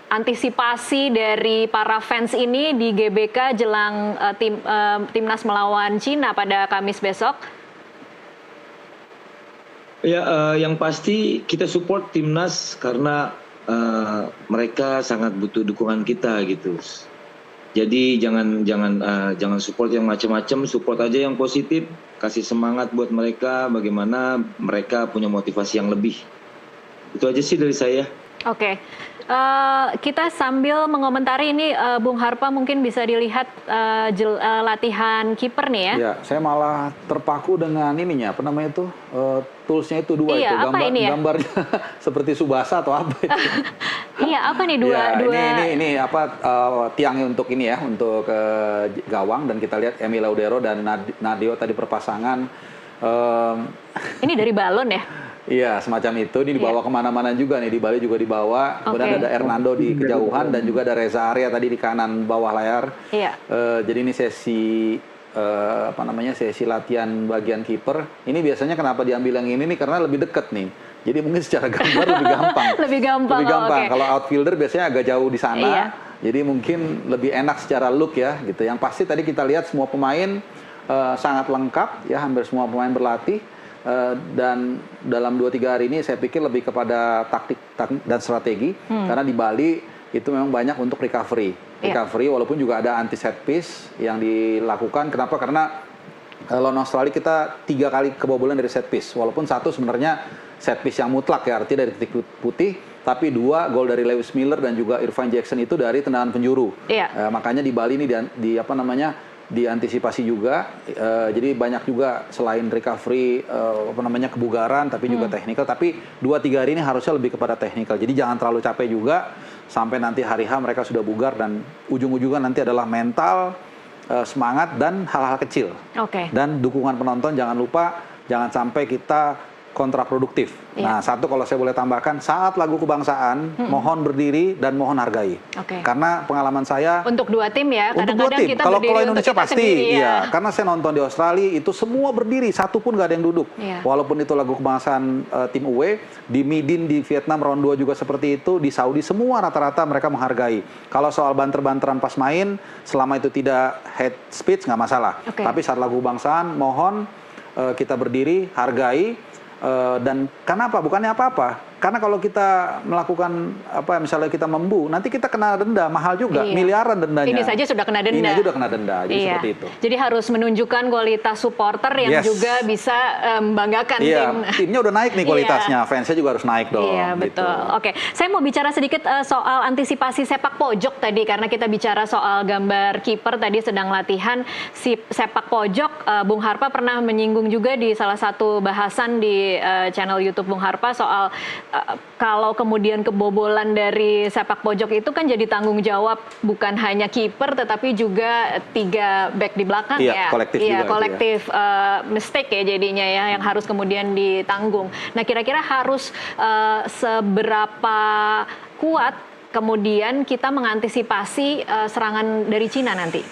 antisipasi dari para fans ini di GBK jelang timnas melawan Cina pada Kamis besok? Ya, yang pasti kita support timnas karena mereka sangat butuh dukungan kita gitu. Jadi jangan support yang macam-macam, support aja yang positif, kasih semangat buat mereka, bagaimana mereka punya motivasi yang lebih. Itu aja sih dari saya. Oke. Kita sambil mengomentari ini, Bung Harpa mungkin bisa dilihat latihan kiper nih ya. Ya, saya malah terpaku dengan ininya, apa namanya itu, toolsnya itu dua itu, gambarnya seperti Subasa atau apa itu. Iya, apa nih dua? Ini apa tiangnya untuk ini ya, untuk gawang, dan kita lihat Emil Laudero dan Nadio tadi perpasangan. Ini dari balon ya? Iya, semacam itu. Ini dibawa kemana-mana juga nih. Di Bali juga dibawa. Kemudian ada Hernando di kejauhan dan juga ada Reza Arya tadi di kanan bawah layar. Iya. Jadi ini sesi sesi latihan bagian kiper. Ini biasanya kenapa diambil yang ini nih karena lebih dekat nih. Jadi mungkin secara gambar lebih gampang. Lebih gampang. Lebih gampang. Oke. Kalau outfielder biasanya agak jauh di sana. Iya. Jadi mungkin lebih enak secara look ya gitu. Yang pasti tadi kita lihat semua pemain sangat lengkap ya, hampir semua pemain berlatih. Dan dalam 2-3 hari ini saya pikir lebih kepada taktik dan strategi karena di Bali itu memang banyak untuk recovery walaupun juga ada anti set piece yang dilakukan. Kenapa? Karena lawan Australia kita 3 kali kebobolan dari set piece, walaupun 1 sebenarnya set piece yang mutlak ya, artinya dari titik putih, tapi 2 gol dari Lewis Miller dan juga Irfan Jackson itu dari tendangan penjuru. Makanya di Bali ini diantisipasi juga, jadi banyak juga selain recovery kebugaran tapi juga teknikal, tapi 2-3 hari ini harusnya lebih kepada teknikal. Jadi jangan terlalu capek juga sampai nanti hari H mereka sudah bugar dan ujung-ujungnya nanti adalah mental, semangat dan hal-hal kecil. Dan dukungan penonton jangan lupa, jangan sampai kita kontraproduktif. Nah, satu kalau saya boleh tambahkan, saat lagu kebangsaan mohon berdiri dan mohon hargai. Karena pengalaman saya untuk 2 tim ya, kadang-kadang kita kalau berdiri Indonesia untuk kita pasti sendiri, iya. Karena saya nonton di Australia itu semua berdiri, satu pun gak ada yang duduk. Walaupun itu lagu kebangsaan tim away, di Midin di Vietnam round 2 juga seperti itu, di Saudi semua rata-rata mereka menghargai. Kalau soal banter-banteran pas main, selama itu tidak head speech nggak masalah. Tapi saat lagu kebangsaan mohon kita berdiri, hargai. Dan kenapa? Bukannya apa-apa. Karena kalau kita melakukan misalnya kita membu, nanti kita kena denda mahal juga, miliaran dendanya. Ini saja sudah kena denda. Ini aja sudah kena denda, jadi seperti itu. Jadi harus menunjukkan kualitas supporter yang juga bisa membanggakan tim. Timnya udah naik nih kualitasnya, fansnya juga harus naik dong. Iya, betul. Oke, saya mau bicara sedikit soal antisipasi sepak pojok tadi, karena kita bicara soal gambar kiper tadi sedang latihan si sepak pojok. Bung Harpa pernah menyinggung juga di salah satu bahasan di channel YouTube Bung Harpa soal kalau kemudian kebobolan dari sepak pojok itu kan jadi tanggung jawab bukan hanya kiper tetapi juga 3 back di belakang kolektif mistake ya jadinya ya yang harus kemudian ditanggung. Nah, kira-kira harus seberapa kuat kemudian kita mengantisipasi serangan dari Cina nanti?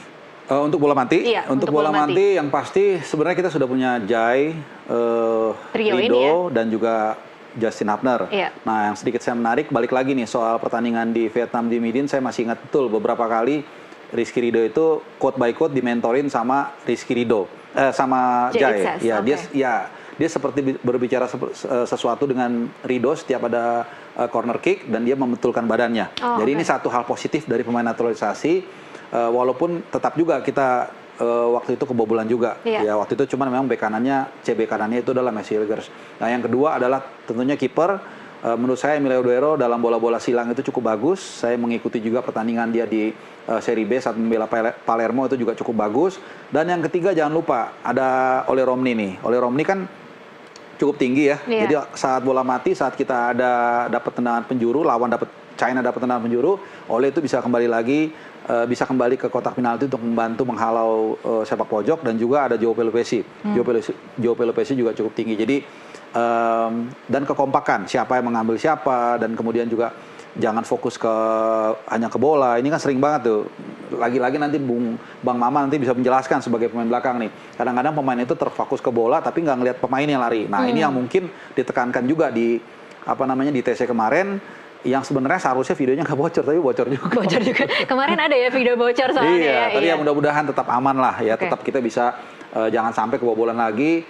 Untuk bola mati, untuk bola mati yang pasti sebenarnya kita sudah punya Jai, Rido dan juga Justin Hubner. Nah, yang sedikit saya menarik, balik lagi nih soal pertandingan di Vietnam di Midin, saya masih ingat betul beberapa kali Rizky Ridho itu quote by quote dimentorin sama Rizky Ridho, sama Jai. Dia seperti berbicara sesuatu dengan Ridho setiap ada corner kick dan dia membetulkan badannya. Jadi ini satu hal positif dari pemain naturalisasi, walaupun tetap juga kita waktu itu kebobolan juga. Ya waktu itu cuman memang bek kanannya, CB kanannya itu adalah Messi Hilgers. Nah, yang kedua adalah tentunya kiper. Menurut saya Emilio Duero dalam bola-bola silang itu cukup bagus. Saya mengikuti juga pertandingan dia di Serie B saat membela Palermo itu juga cukup bagus. Dan yang ketiga jangan lupa ada Ole Romni nih. Ole Romni kan cukup tinggi ya. Jadi saat bola mati, saat kita dapat tendangan penjuru, lawan China dapat tendangan penjuru, Ole itu bisa kembali lagi, bisa kembali ke kotak penalti untuk membantu menghalau sepak pojok, dan juga ada João Pelopesi. João Pelopesi juga cukup tinggi. Jadi dan kekompakan siapa yang mengambil siapa, dan kemudian juga jangan fokus hanya ke bola. Ini kan sering banget tuh. Lagi-lagi nanti Bang Mama nanti bisa menjelaskan sebagai pemain belakang nih. Kadang-kadang pemain itu terfokus ke bola tapi nggak ngelihat pemain yang lari. Nah, ini yang mungkin ditekankan juga di di TC kemarin. Yang sebenarnya seharusnya videonya nggak bocor, tapi bocor juga. Bocor juga. Kemarin ada ya video bocor soalnya. Tapi ya mudah-mudahan tetap aman lah ya. Tetap kita bisa jangan sampai kebobolan lagi.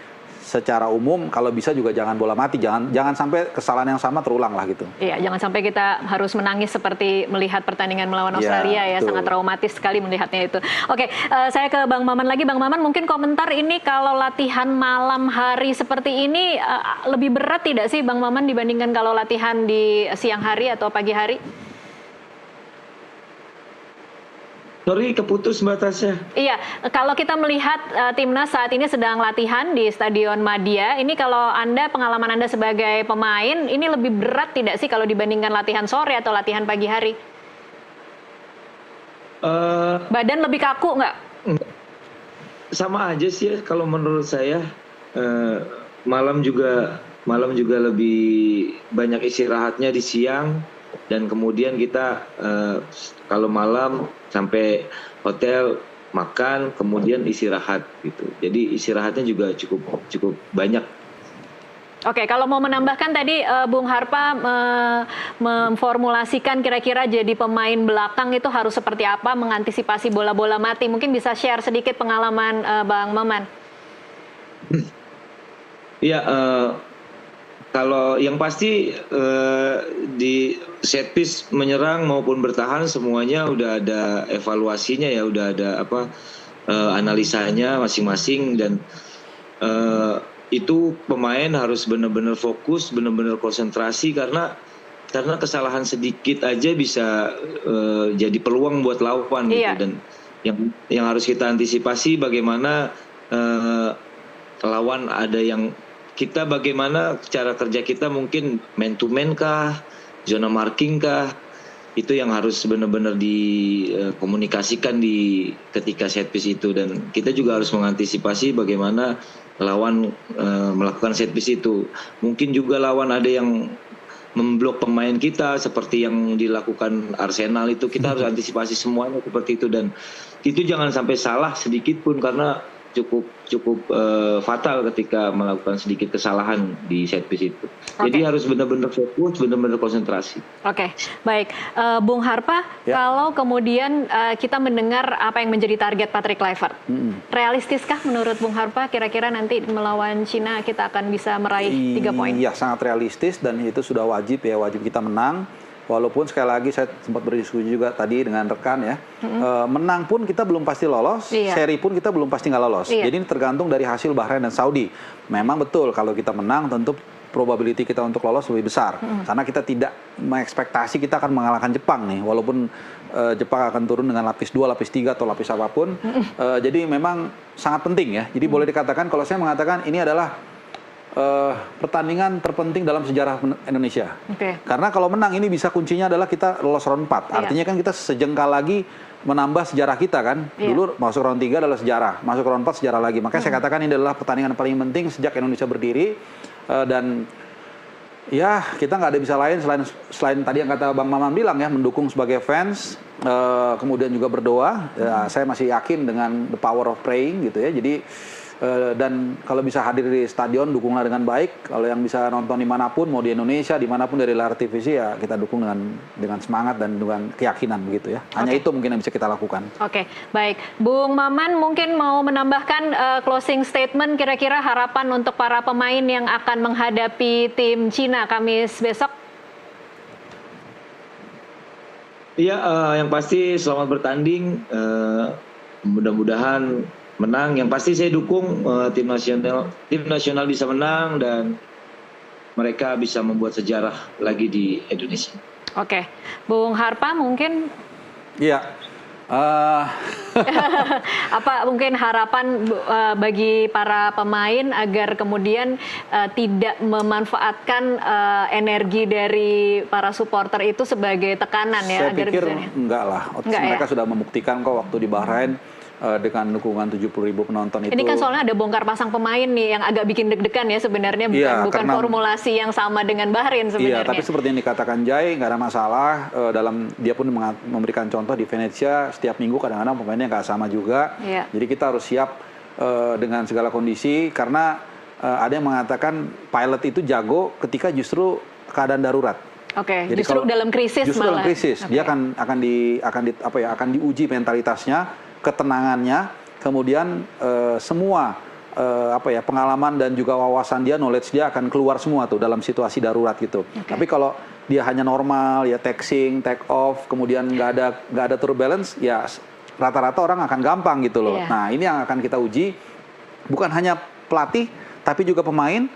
Secara umum kalau bisa juga jangan bola mati, jangan sampai kesalahan yang sama terulang lah gitu. Iya, jangan sampai kita harus menangis seperti melihat pertandingan melawan Australia ya, sangat traumatis sekali melihatnya itu. Oke, saya ke Bang Maman lagi. Bang Maman, mungkin komentar ini kalau latihan malam hari seperti ini lebih berat tidak sih Bang Maman dibandingkan kalau latihan di siang hari atau pagi hari? Sorry, keputus batasnya. Iya, kalau kita melihat timnas saat ini sedang latihan di Stadion Madia, ini kalau pengalaman Anda sebagai pemain, ini lebih berat tidak sih kalau dibandingkan latihan sore atau latihan pagi hari? Badan lebih kaku nggak? Sama aja sih ya, kalau menurut saya. Malam juga malam juga lebih banyak istirahatnya di siang, dan kemudian kita kalau malam sampai hotel makan, kemudian istirahat gitu. Jadi istirahatnya juga cukup banyak. Oke, kalau mau menambahkan tadi Bung Harpa memformulasikan kira-kira jadi pemain belakang itu harus seperti apa mengantisipasi bola-bola mati. Mungkin bisa share sedikit pengalaman Bang Maman. Iya, kalau yang pasti di set piece menyerang maupun bertahan semuanya udah ada evaluasinya ya, udah ada analisanya masing-masing, dan itu pemain harus benar-benar fokus, benar-benar konsentrasi, karena kesalahan sedikit aja bisa jadi peluang buat lawan gitu. Dan yang harus kita antisipasi bagaimana lawan ada yang kita, bagaimana cara kerja kita, mungkin man to man kah, zona marking kah, itu yang harus benar-benar dikomunikasikan di ketika set piece itu. Dan kita juga harus mengantisipasi bagaimana lawan melakukan set piece itu. Mungkin juga lawan ada yang memblok pemain kita seperti yang dilakukan Arsenal itu, kita harus antisipasi semuanya seperti itu, dan itu jangan sampai salah sedikit pun, karena cukup fatal ketika melakukan sedikit kesalahan di set piece itu. Jadi harus benar-benar fokus, benar-benar konsentrasi. Oke, baik. Bung Harpa, kalau kemudian kita mendengar apa yang menjadi target Patrick Kluivert, realistiskah menurut Bung Harpa kira-kira nanti melawan Cina kita akan bisa meraih 3 poin? Iya, sangat realistis, dan itu sudah wajib kita menang. Walaupun sekali lagi saya sempat berdiskusi juga tadi dengan rekan ya, menang pun kita belum pasti lolos, seri pun kita belum pasti nggak lolos. Jadi ini tergantung dari hasil Bahrain dan Saudi. Memang betul kalau kita menang tentu probability kita untuk lolos lebih besar. Karena kita tidak mengekspektasi kita akan mengalahkan Jepang nih, walaupun Jepang akan turun dengan lapis 2, lapis 3 atau lapis apapun. Jadi memang sangat penting ya. Jadi boleh dikatakan, kalau saya mengatakan ini adalah pertandingan terpenting dalam sejarah Indonesia. Karena kalau menang ini bisa kuncinya adalah kita lolos round 4. Artinya kan kita sejengkal lagi menambah sejarah kita kan. Dulu masuk round 3 adalah sejarah, masuk round 4 sejarah lagi. Makanya saya katakan ini adalah pertandingan paling penting sejak Indonesia berdiri. Dan ya kita nggak ada bisa lain selain tadi yang kata Bang Maman bilang ya, mendukung sebagai fans, kemudian juga berdoa. Saya masih yakin dengan the power of praying gitu ya. Jadi dan kalau bisa hadir di stadion, dukunglah dengan baik. Kalau yang bisa nonton dimanapun, mau di Indonesia, dimanapun dari layar televisi, ya kita dukung dengan semangat dan dengan keyakinan begitu ya. Hanya itu mungkin yang bisa kita lakukan. Oke, baik. Bung Maman mungkin mau menambahkan closing statement, kira-kira harapan untuk para pemain yang akan menghadapi tim Cina Kamis besok. Iya, yang pasti selamat bertanding. Mudah-mudahan menang. Yang pasti saya dukung tim nasional bisa menang dan mereka bisa membuat sejarah lagi di Indonesia. Oke, Bung Harpa mungkin. Iya. Apa mungkin harapan bagi para pemain agar kemudian tidak memanfaatkan energi dari para supporter itu sebagai tekanan ya? Saya pikir enggak lah. Mereka sudah membuktikan kok waktu di Bahrain. Dengan dukungan 70.000 penonton itu. Ini kan soalnya ada bongkar pasang pemain nih yang agak bikin deg-degan ya sebenarnya, bukan formulasi yang sama dengan Bahrain sebenarnya. Iya, tapi seperti yang dikatakan Jai, nggak ada masalah. Dia pun memberikan contoh di Venezia, setiap minggu kadang-kadang pemainnya nggak sama juga. Jadi kita harus siap dengan segala kondisi, karena ada yang mengatakan pilot itu jago ketika justru keadaan darurat. Oke, jadi justru dalam krisis justru malah. Dalam krisis, dia akan diuji mentalitasnya, ketenangannya, kemudian semua pengalaman dan juga wawasan dia, knowledge dia akan keluar semua tuh dalam situasi darurat gitu. Tapi kalau dia hanya normal ya, taxing, take off, kemudian nggak ada turbulence, ya rata-rata orang akan gampang gitu loh. Nah ini yang akan kita uji, bukan hanya pelatih tapi juga pemain,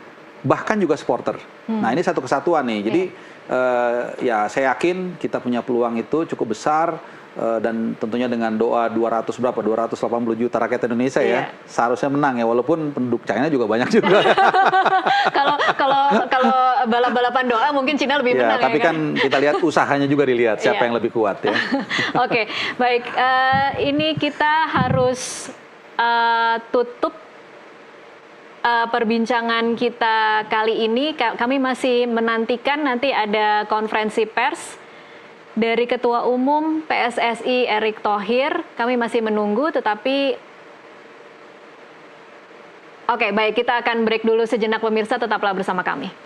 bahkan juga supporter. Nah ini satu kesatuan nih. Jadi ya saya yakin kita punya peluang itu cukup besar. Dan tentunya dengan doa 280 juta rakyat Indonesia ya, seharusnya menang ya, walaupun penduduk China juga banyak juga. Kalau balap-balapan doa mungkin Cina lebih menang tapi ya kan? Kita lihat usahanya juga dilihat siapa yang lebih kuat ya. Oke, baik. Ini kita harus tutup perbincangan kita kali ini. Kami masih menantikan nanti ada konferensi pers dari Ketua Umum PSSI Erick Thohir. Kami masih menunggu, tetapi oke, baik, kita akan break dulu sejenak pemirsa, tetaplah bersama kami.